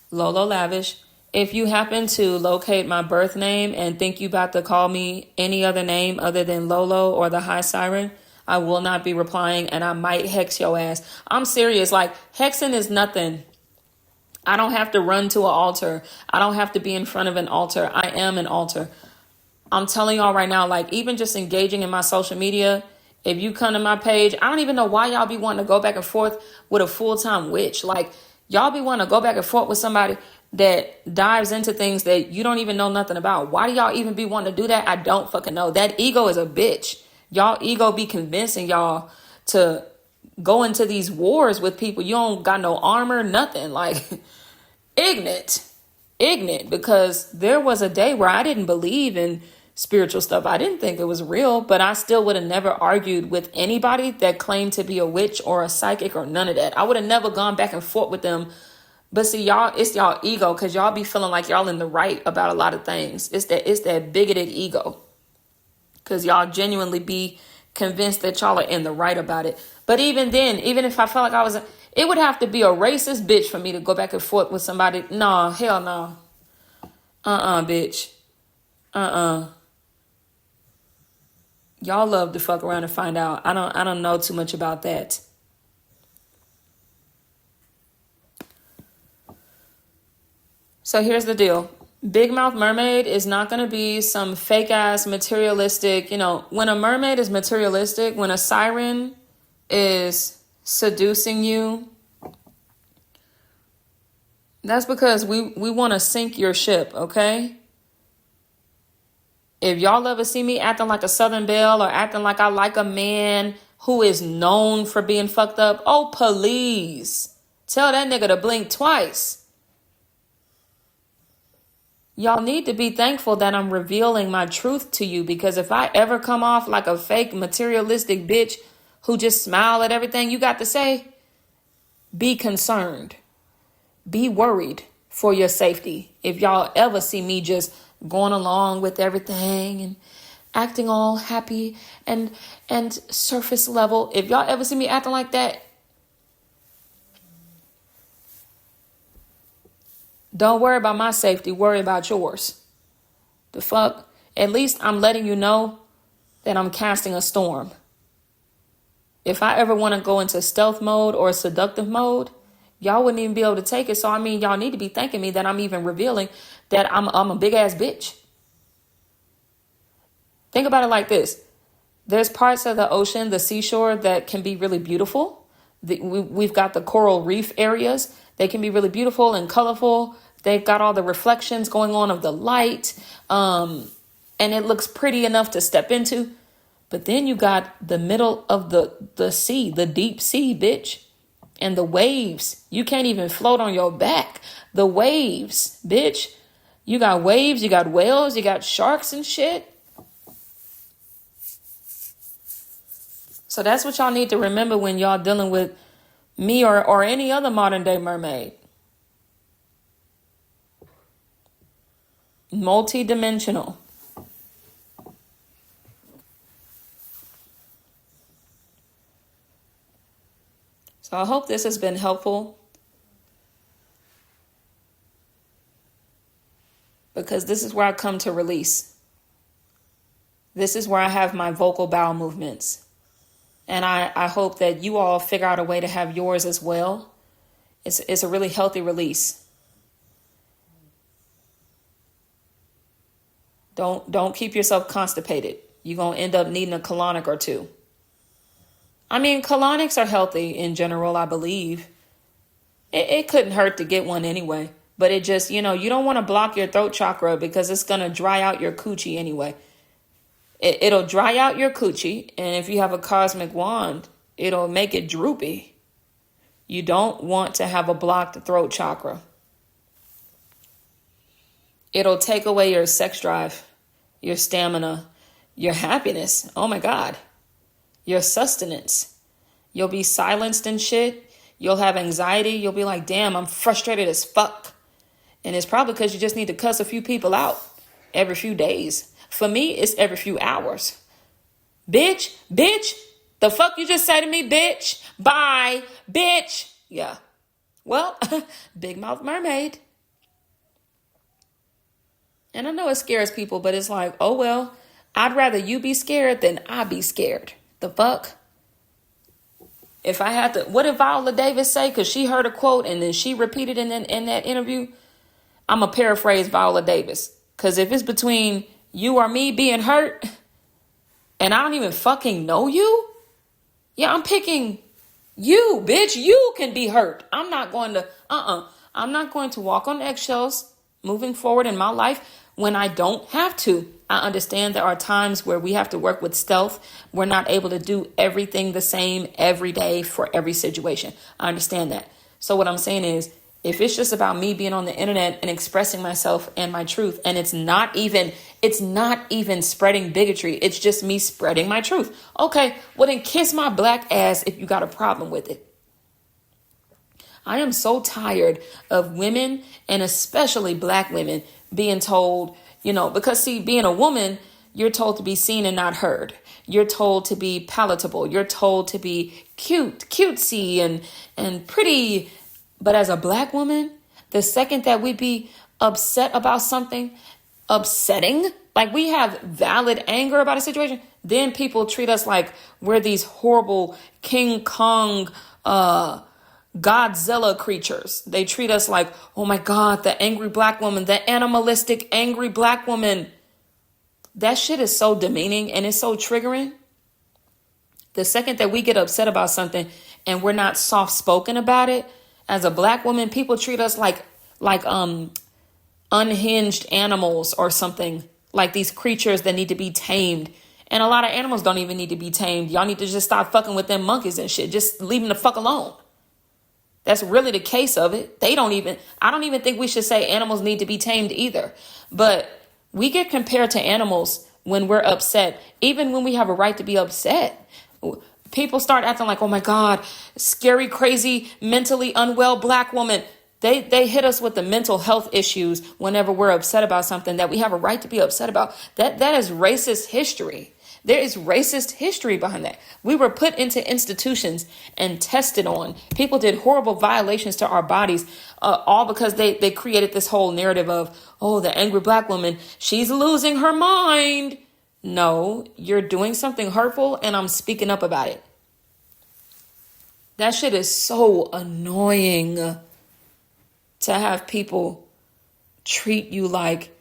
Lolo Lavish. If you happen to locate my birth name and think you about to call me any other name other than Lolo or the High Siren, I will not be replying and I might hex your ass. I'm serious. Like, hexing is nothing. I don't have to run to an altar. I don't have to be in front of an altar. I am an altar. I'm telling y'all right now, like, even just engaging in my social media, if you come to my page, I don't even know why y'all be wanting to go back and forth with a full-time witch. Like, y'all be wanting to go back and forth with somebody that dives into things that you don't even know nothing about. Why do y'all even be wanting to do that? I don't fucking know. That ego is a bitch. Y'all ego be convincing y'all to go into these wars with people. You don't got no armor, nothing. Like, ignorant, because there was a day where I didn't believe in spiritual stuff. I didn't think it was real, but I still would have never argued with anybody that claimed to be a witch or a psychic or none of that. I would have never gone back and forth with them. But see, y'all, it's y'all ego, because y'all be feeling like y'all in the right about a lot of things. It's that bigoted ego, because y'all genuinely be convinced that y'all are in the right about it. But even then, even if I felt like I was, it would have to be a racist bitch for me to go back and forth with somebody. No, hell no. Bitch. Y'all love to fuck around and find out. I don't know too much about that. So here's the deal. Big Mouth Mermaid is not going to be some fake ass materialistic, when a mermaid is materialistic, when a siren is seducing you, that's because we want to sink your ship, okay? If y'all ever see me acting like a Southern Belle or acting like I like a man who is known for being fucked up, oh, please tell that nigga to blink twice. Y'all need to be thankful that I'm revealing my truth to you, because if I ever come off like a fake materialistic bitch who just smile at everything you got to say, be concerned. Be worried for your safety. If y'all ever see me just going along with everything and acting all happy and surface level, if y'all ever see me acting like that, don't worry about my safety, worry about yours. The fuck? At least I'm letting you know that I'm casting a storm. If I ever want to go into stealth mode or seductive mode, y'all wouldn't even be able to take it. So, y'all need to be thanking me that I'm even revealing that I'm a big ass bitch. Think about it like this. There's parts of the ocean, the seashore, that can be really beautiful. We've got the coral reef areas. They can be really beautiful and colorful. They've got all the reflections going on of the light. And it looks pretty enough to step into. But then you got the middle of the sea, the deep sea, bitch. And the waves. You can't even float on your back. The waves, bitch. You got waves, you got whales, you got sharks and shit. So that's what y'all need to remember when y'all dealing with me or any other modern day mermaid. Multi-dimensional. So I hope this has been helpful, because this is where I come to release. This is where I have my vocal bowel movements. And I hope that you all figure out a way to have yours as well. It's a really healthy release. Don't keep yourself constipated. You're going to end up needing a colonic or two. Colonics are healthy in general, I believe. It couldn't hurt to get one anyway. But it just, you don't want to block your throat chakra, because it's going to dry out your coochie anyway. It'll dry out your coochie. And if you have a cosmic wand, it'll make it droopy. You don't want to have a blocked throat chakra. It'll take away your sex drive, your stamina, your happiness. Oh my God. Your sustenance. You'll be silenced and shit. You'll have anxiety. You'll be like, damn, I'm frustrated as fuck. And it's probably because you just need to cuss a few people out every few days. For me, it's every few hours. Bitch, the fuck you just say to me, bitch? Bye, bitch. Yeah. Well, Big Mouth Mermaid. And I know it scares people, but it's like, oh well, I'd rather you be scared than I be scared. The fuck? If I had to, what did Viola Davis say? Because she heard a quote and then she repeated in that interview. I'm going to paraphrase Viola Davis. Because if it's between you or me being hurt and I don't even fucking know you, yeah, I'm picking you, bitch. You can be hurt. I'm not going to, I'm not going to walk on eggshells moving forward in my life when I don't have to. I understand there are times where we have to work with stealth. We're not able to do everything the same every day for every situation. I understand that. So what I'm saying is, if it's just about me being on the internet and expressing myself and my truth, and it's not even spreading bigotry, it's just me spreading my truth. Okay, well then kiss my black ass if you got a problem with it. I am so tired of women, and especially black women, being told, because see, being a woman, you're told to be seen and not heard. You're told to be palatable. You're told to be cutesy and pretty. But as a black woman, the second that we be upset about something upsetting, like we have valid anger about a situation, then people treat us like we're these horrible King Kong, Godzilla creatures. They treat us like, oh my God, the angry black woman, the animalistic, angry black woman. That shit is so demeaning and it's so triggering. The second that we get upset about something and we're not soft spoken about it, as a black woman, people treat us like unhinged animals or something, like these creatures that need to be tamed. And a lot of animals don't even need to be tamed. Y'all need to just stop fucking with them monkeys and shit. Just leave them the fuck alone. That's really the case of it. I don't even think we should say animals need to be tamed either. But we get compared to animals when we're upset, even when we have a right to be upset. People start acting like, oh my God, scary, crazy, mentally unwell black woman. They hit us with the mental health issues whenever we're upset about something that we have a right to be upset about. That is racist history. There is racist history behind that. We were put into institutions and tested on. People did horrible violations to our bodies, all because they created this whole narrative of, oh, the angry black woman, she's losing her mind. No, you're doing something hurtful and I'm speaking up about it. That shit is so annoying to have people treat you like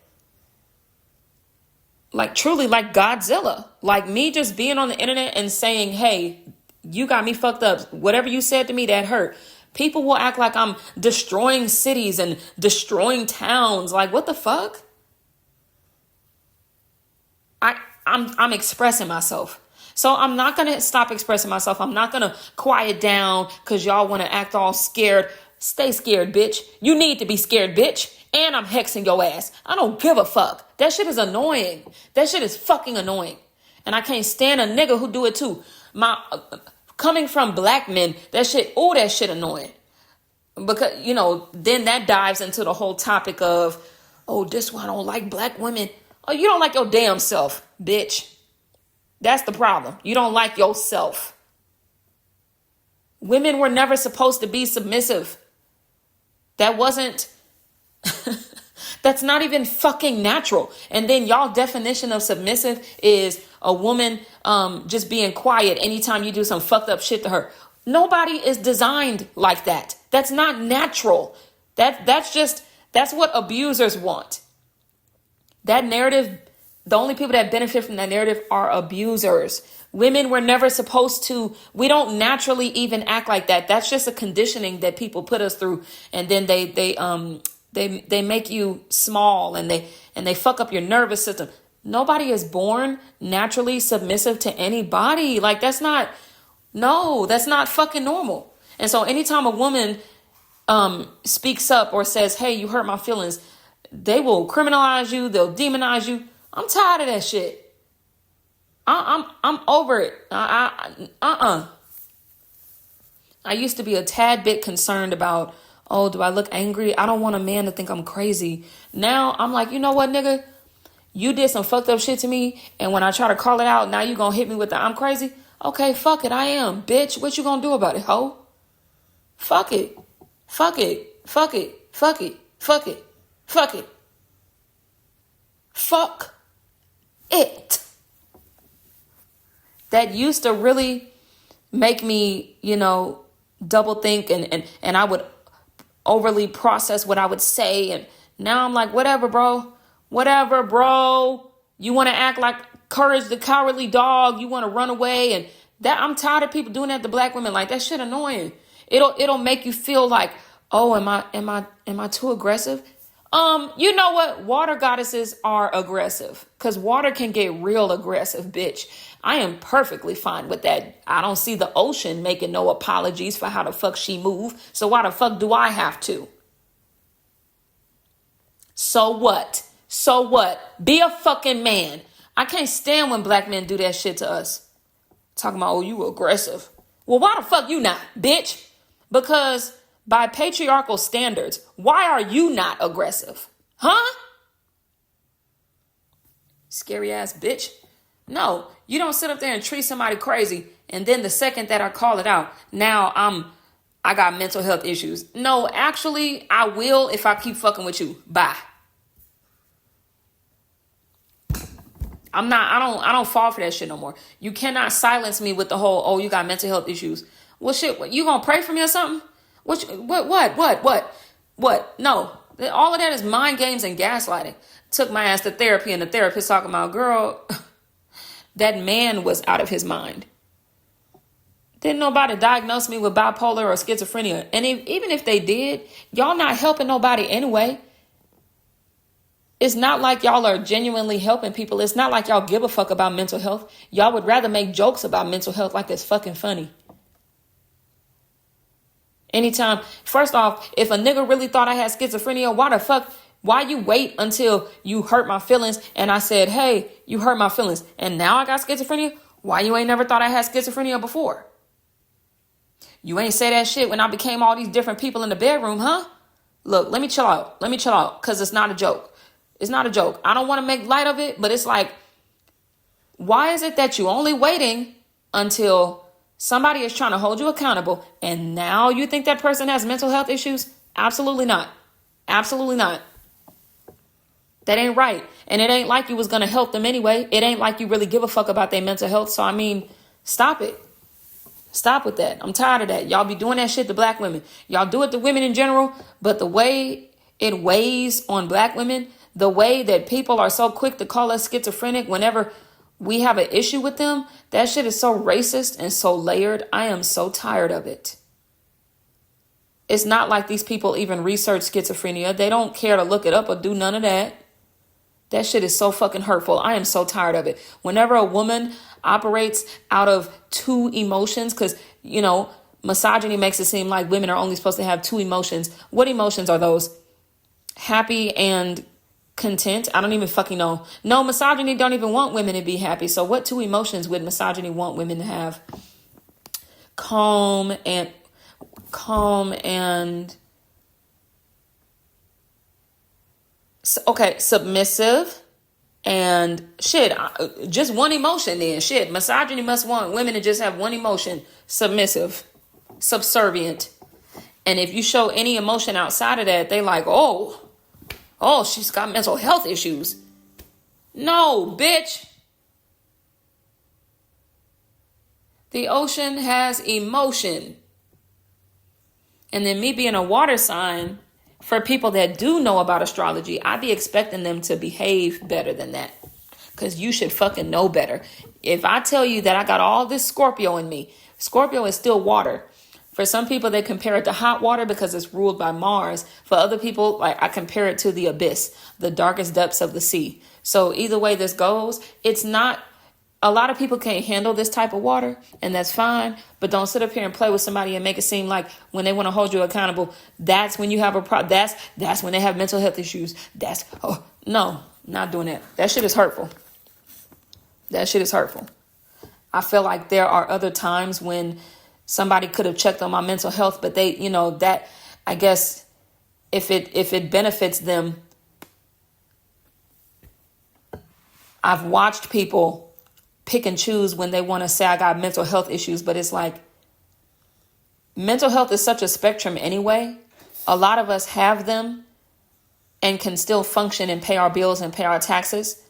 truly like Godzilla. Like me just being on the internet and saying, hey, you got me fucked up. Whatever you said to me, that hurt. People will act like I'm destroying cities and destroying towns. Like, what the fuck? I'm expressing myself. So I'm not going to stop expressing myself. I'm not going to quiet down because y'all want to act all scared. Stay scared, bitch. You need to be scared, bitch. And I'm hexing your ass. I don't give a fuck. That shit is annoying. That shit is fucking annoying. And I can't stand a nigga who do it too. Coming from black men, that shit annoying. Because, then that dives into the whole topic of, oh, this one I don't like black women. Oh, you don't like your damn self, bitch. That's the problem. You don't like yourself. Women were never supposed to be submissive. That's not even fucking natural. And then y'all definition of submissive is a woman just being quiet anytime you do some fucked up shit to her. Nobody is designed like that. That's not natural. That's what abusers want. That narrative, the only people that benefit from that narrative are abusers. Women were never supposed to. We don't naturally even act like that. That's just a conditioning that people put us through, and then they make you small and they fuck up your nervous system. Nobody is born naturally submissive to anybody. Like that's not fucking normal. And so anytime a woman speaks up or says, "Hey, you hurt my feelings," they will criminalize you. They'll demonize you. I'm tired of that shit. I'm over it. I used to be a tad bit concerned about, oh, do I look angry? I don't want a man to think I'm crazy. Now I'm like, you know what, nigga? You did some fucked up shit to me. And when I try to call it out, now you gonna hit me with the I'm crazy? Okay, fuck it. I am, bitch. What you gonna do about it, ho? Fuck it. Fuck it. Fuck it. Fuck it. Fuck it. Fuck it. Fuck it. That used to really make me, double think and I would overly process what I would say. And now I'm like, whatever, bro. Whatever, bro. You want to act like Courage the Cowardly Dog. You want to run away. And that I'm tired of people doing that to black women. Like that shit annoying. It'll make you feel like, oh, am I too aggressive? You know what? Water goddesses are aggressive because water can get real aggressive, bitch. I am perfectly fine with that. I don't see the ocean making no apologies for how the fuck she move. So why the fuck do I have to? So what? So what? Be a fucking man. I can't stand when black men do that shit to us. Talking about, oh, you aggressive. Well, why the fuck you not, bitch? Because by patriarchal standards, why are you not aggressive? Huh? Scary ass bitch. No, you don't sit up there and treat somebody crazy. And then the second that I call it out, now I got mental health issues. No, actually, I will if I keep fucking with you. Bye. I don't fall for that shit no more. You cannot silence me with the whole, oh, you got mental health issues. Well, shit, what, you gonna pray for me or something? What? No. All of that is mind games and gaslighting. Took my ass to therapy and the therapist talking about, girl, that man was out of his mind. Didn't nobody diagnose me with bipolar or schizophrenia. And even if they did, y'all not helping nobody anyway. It's not like y'all are genuinely helping people. It's not like y'all give a fuck about mental health. Y'all would rather make jokes about mental health like it's fucking funny. Anytime, first off, if a nigga really thought I had schizophrenia, why you wait until you hurt my feelings and I said, hey, you hurt my feelings and now I got schizophrenia? Why you ain't never thought I had schizophrenia before? You ain't say that shit when I became all these different people in the bedroom, huh? Look, let me chill out. Because it's not a joke. It's not a joke. I don't want to make light of it, but it's like, why is it that you only waiting until somebody is trying to hold you accountable and now you think that person has mental health issues? Absolutely not. Absolutely not. That ain't right. And it ain't like you was going to help them anyway. It ain't like you really give a fuck about their mental health. So, I mean, stop it. Stop with that. I'm tired of that. Y'all be doing that shit to black women. Y'all do it to women in general, but the way it weighs on black women, the way that people are so quick to call us schizophrenic whenever we have an issue with them, that shit is so racist and so layered. I am so tired of it. It's not like these people even research schizophrenia. They don't care to look it up or do none of that. That shit is so fucking hurtful. I am so tired of it. Whenever a woman operates out of two emotions, because, you know, misogyny makes it seem like women are only supposed to have two emotions. What emotions are those? Happy and content? I don't even fucking know. No, misogyny don't even want women to be happy. So what two emotions would misogyny want women to have? Calm and okay, submissive and shit. Just one emotion then. Shit, misogyny must want women to just have one emotion. Submissive, subservient. And if you show any emotion outside of that, they like, oh, she's got mental health issues. No, bitch. The ocean has emotion. And then me being a water sign, for people that do know about astrology, I be expecting them to behave better than that. Because you should fucking know better. If I tell you that I got all this Scorpio in me, Scorpio is still water. For some people, they compare it to hot water because it's ruled by Mars. For other people, like I compare it to the abyss, the darkest depths of the sea. So either way this goes, it's not, a lot of people can't handle this type of water, and that's fine. But don't sit up here and play with somebody and make it seem like when they want to hold you accountable, that's when you have a problem. That's when they have mental health issues. No, not doing that. That shit is hurtful. That shit is hurtful. I feel like there are other times when somebody could have checked on my mental health, but they, you know, that, I guess, if it benefits them. I've watched people pick and choose when they want to say I got mental health issues, but it's like, mental health is such a spectrum anyway. A lot of us have them and can still function and pay our bills and pay our taxes.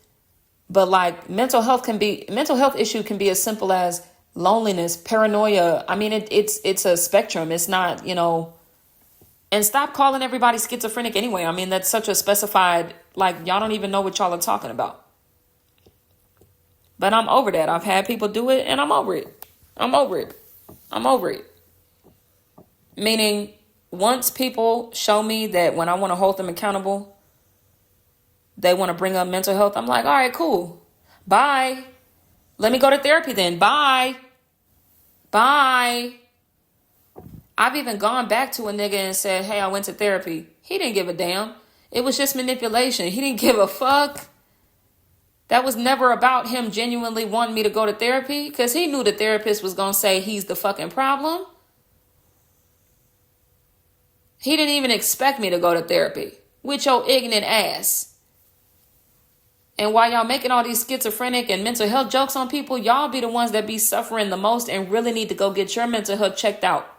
But like mental health issue can be as simple as loneliness, paranoia. I mean, it's a spectrum. It's not, you know, and stop calling everybody schizophrenic anyway. I mean, that's such a specified, like, y'all don't even know what y'all are talking about. But I'm over that. I've had people do it and I'm over it. I'm over it. Meaning, once people show me that when I want to hold them accountable, They want to bring up mental health. I'm like, all right, cool. Bye. Let me go to therapy then. Bye. Bye. I've even gone back to a nigga and said, hey, I went to therapy. He didn't give a damn. It was just manipulation. He didn't give a fuck. That was never about him genuinely wanting me to go to therapy, because he knew the therapist was going to say he's the fucking problem. He didn't even expect me to go to therapy with your ignorant ass. And while y'all making all these schizophrenic and mental health jokes on people, y'all be the ones that be suffering the most and really need to go get your mental health checked out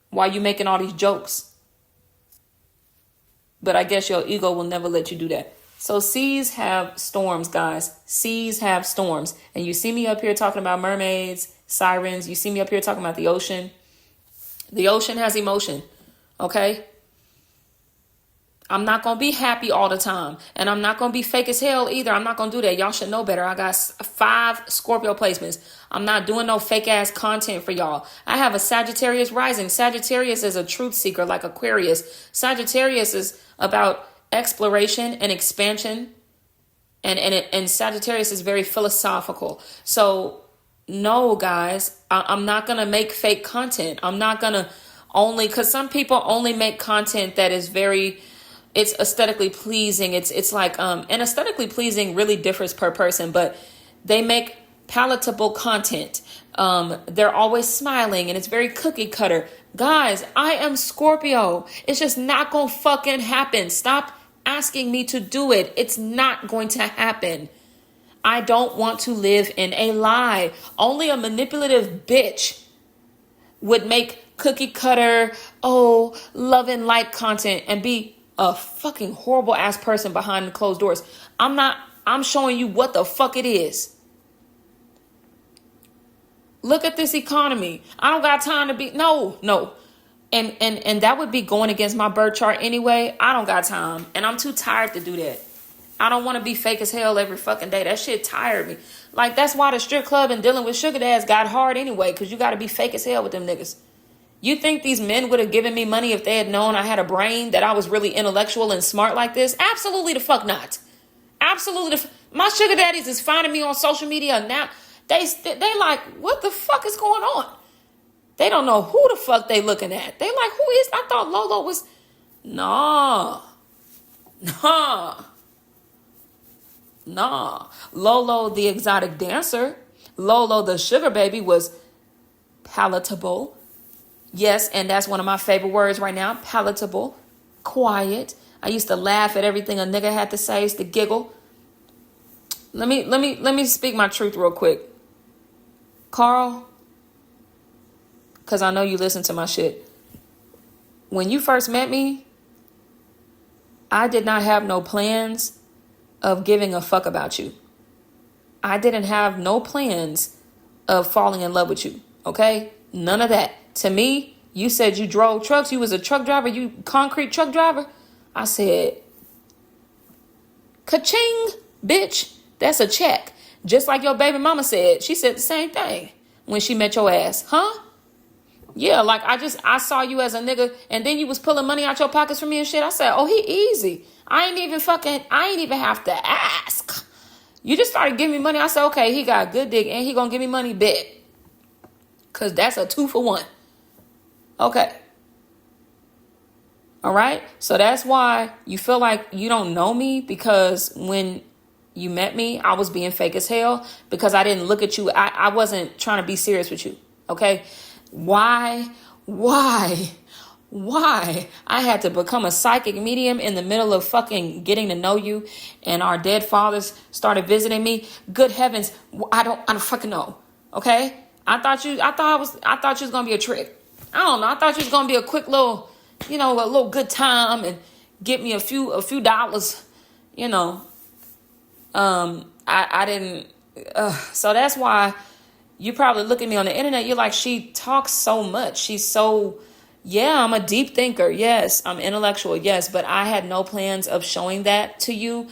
while you making all these jokes. But I guess your ego will never let you do that. So seas have storms, guys. Seas have storms. And you see me up here talking about mermaids, sirens. You see me up here talking about the ocean. The ocean has emotion, okay? I'm not going to be happy all the time. And I'm not going to be fake as hell either. I'm not going to do that. Y'all should know better. I got 5 Scorpio placements. I'm not doing no fake ass content for y'all. I have a Sagittarius rising. Sagittarius is a truth seeker like Aquarius. Sagittarius is about exploration and expansion. And Sagittarius is very philosophical. So no, guys, I'm not going to make fake content. I'm not going to because some people only make content that is it's aesthetically pleasing. It's like, and aesthetically pleasing really differs per person, but they make palatable content. They're always smiling and it's very cookie cutter. Guys, I am Scorpio. It's just not gonna fucking happen. Stop asking me to do it. It's not going to happen. I don't want to live in a lie. Only a manipulative bitch would make cookie cutter, love and light content and be a fucking horrible ass person behind the closed doors. I'm showing you what the fuck it is. Look at this economy. I don't got time to be, no. And that would be going against my birth chart anyway. I don't got time. And I'm too tired to do that. I don't want to be fake as hell every fucking day. That shit tired me. Like, that's why the strip club and dealing with sugar dads got hard anyway, because you got to be fake as hell with them niggas. You think these men would have given me money if they had known I had a brain, that I was really intellectual and smart like this? Absolutely the fuck not. Absolutely. My sugar daddies is finding me on social media now. They like, what the fuck is going on? They don't know who the fuck they looking at. They like, who is? I thought Lolo was. Nah. Lolo, the exotic dancer, Lolo, the sugar baby, was palatable. Yes, and that's one of my favorite words right now. Palatable, quiet. I used to laugh at everything a nigga had to say. I used to giggle. Let me speak my truth real quick. Carl, because I know you listen to my shit. When you first met me, I did not have no plans of giving a fuck about you. I didn't have no plans of falling in love with you. Okay? None of that. To me, you said you drove trucks. You was a truck driver. You concrete truck driver. I said, ka-ching, bitch. That's a check. Just like your baby mama said. She said the same thing when she met your ass. Huh? Yeah, like I saw you as a nigga and then you was pulling money out your pockets for me and shit. I said, oh, he easy. I ain't even have to ask. You just started giving me money. I said, okay, he got good dick and he gonna give me money, bet. Cause that's a 2-for-1. Okay. All right. So that's why you feel like you don't know me, because when you met me, I was being fake as hell because I didn't look at you. I wasn't trying to be serious with you. Okay. Why I had to become a psychic medium in the middle of fucking getting to know you, and our dead fathers started visiting me. Good heavens. I don't fucking know. Okay. I thought you was going to be a trick. I don't know. I thought you was going to be a quick little, a little good time and get me a few dollars, I didn't. So that's why you probably look at me on the internet. You're like, she talks so much. She's so, yeah, I'm a deep thinker. Yes, I'm intellectual. Yes. But I had no plans of showing that to you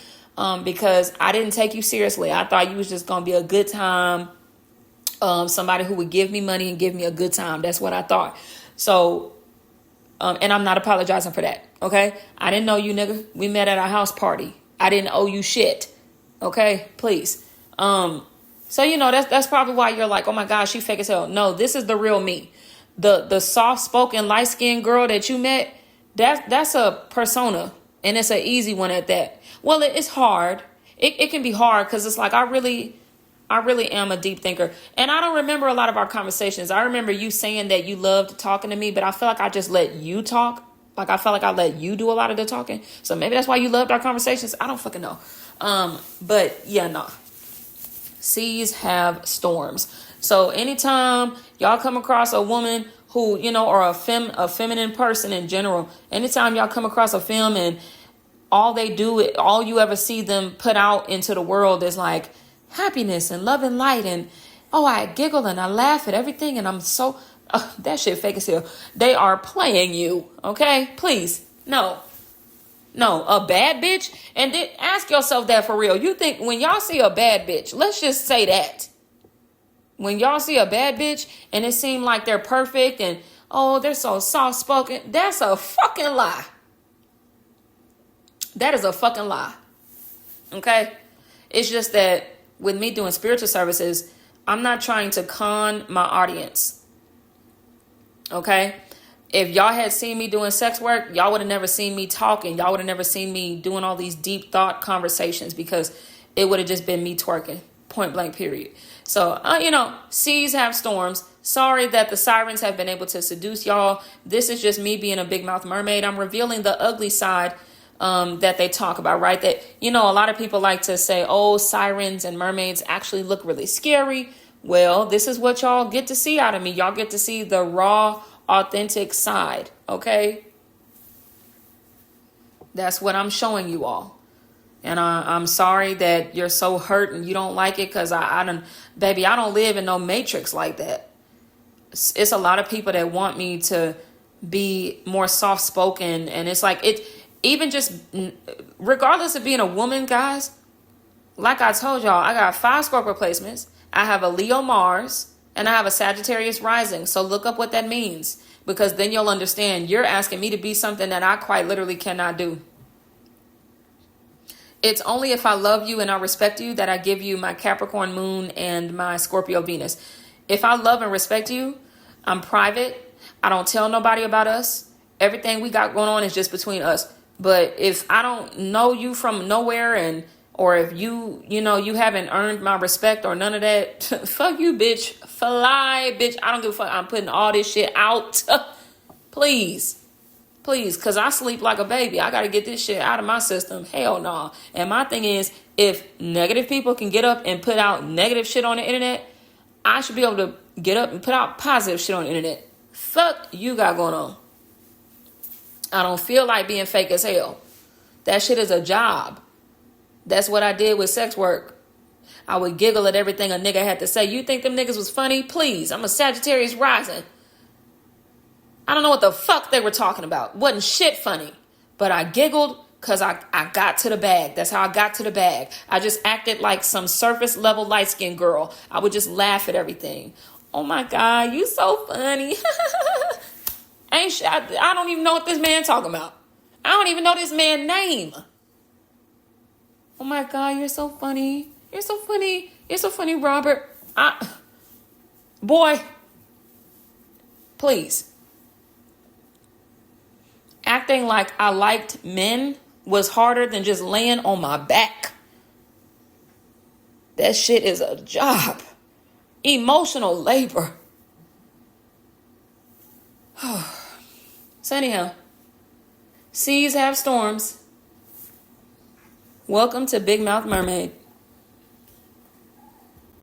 because I didn't take you seriously. I thought you was just going to be a good time. Somebody who would give me money and give me a good time. That's what I thought. So, and I'm not apologizing for that. Okay. I didn't know you, nigga. We met at a house party. I didn't owe you shit. Okay, please. So that's probably why you're like, oh my gosh, she fake as hell. No, this is the real me. The soft spoken, light skinned girl that you met, that's a persona, and it's an easy one at that. Well, it's hard. It can be hard because it's like I really am a deep thinker, and I don't remember a lot of our conversations. I remember you saying that you loved talking to me, but I feel like I just let you talk. Like I felt like I let you do a lot of the talking. So maybe that's why you loved our conversations. I don't fucking know. But yeah, no. Seas have storms. So anytime y'all come across a woman who, or a feminine person in general, anytime y'all come across a femme and all you ever see them put out into the world is like happiness and love and light and, oh, I giggle and I laugh at everything and I'm so, that shit fake as hell. They are playing you, okay? Please, no, a bad bitch. And then ask yourself that for real. You think when y'all see a bad bitch, let's just say that. When y'all see a bad bitch and it seems like they're perfect and, oh, they're so soft spoken, that's a fucking lie. That is a fucking lie. Okay? It's just that with me doing spiritual services, I'm not trying to con my audience. Okay? If y'all had seen me doing sex work, y'all would have never seen me talking. Y'all would have never seen me doing all these deep thought conversations because it would have just been me twerking. Point blank, period. So, seas have storms. Sorry that the sirens have been able to seduce y'all. This is just me being a big mouth mermaid. I'm revealing the ugly side that they talk about, right? That, a lot of people like to say, oh, sirens and mermaids actually look really scary. Well, this is what y'all get to see out of me. Y'all get to see the raw, authentic side, okay? That's what I'm showing you all. And I'm sorry that you're so hurt and you don't like it because I don't live in no matrix like that. It's a lot of people that want me to be more soft-spoken. And it's like, even just regardless of being a woman, guys, like I told y'all, I got 5 Scorpio placements. I have a Leo Mars and I have a Sagittarius rising. So look up what that means because then you'll understand you're asking me to be something that I quite literally cannot do. It's only if I love you and I respect you that I give you my Capricorn moon and my Scorpio Venus. If I love and respect you, I'm private. I don't tell nobody about us. Everything we got going on is just between us. But if I don't know you from nowhere or if you haven't earned my respect or none of that, fuck you, bitch. Fly, bitch. I don't give a fuck. I'm putting all this shit out. Please, because I sleep like a baby. I got to get this shit out of my system. Hell no. Nah. And my thing is, if negative people can get up and put out negative shit on the internet, I should be able to get up and put out positive shit on the internet. Fuck you got going on. I don't feel like being fake as hell. That shit is a job. That's what I did with sex work. I would giggle at everything a nigga had to say. You think them niggas was funny? Please. I'm a Sagittarius rising. I don't know what the fuck they were talking about. Wasn't shit funny. But I giggled because I got to the bag. That's how I got to the bag. I just acted like some surface level light skinned girl. I would just laugh at everything. Oh my God, you so funny. I don't even know what this man talking about. I don't even know this man's name. Oh my God, you're so funny. You're so funny. You're so funny, Robert. Boy, please. Acting like I liked men was harder than just laying on my back. That shit is a job. Emotional labor. So anyhow, seas have storms. Welcome to Big Mouth Mermaid.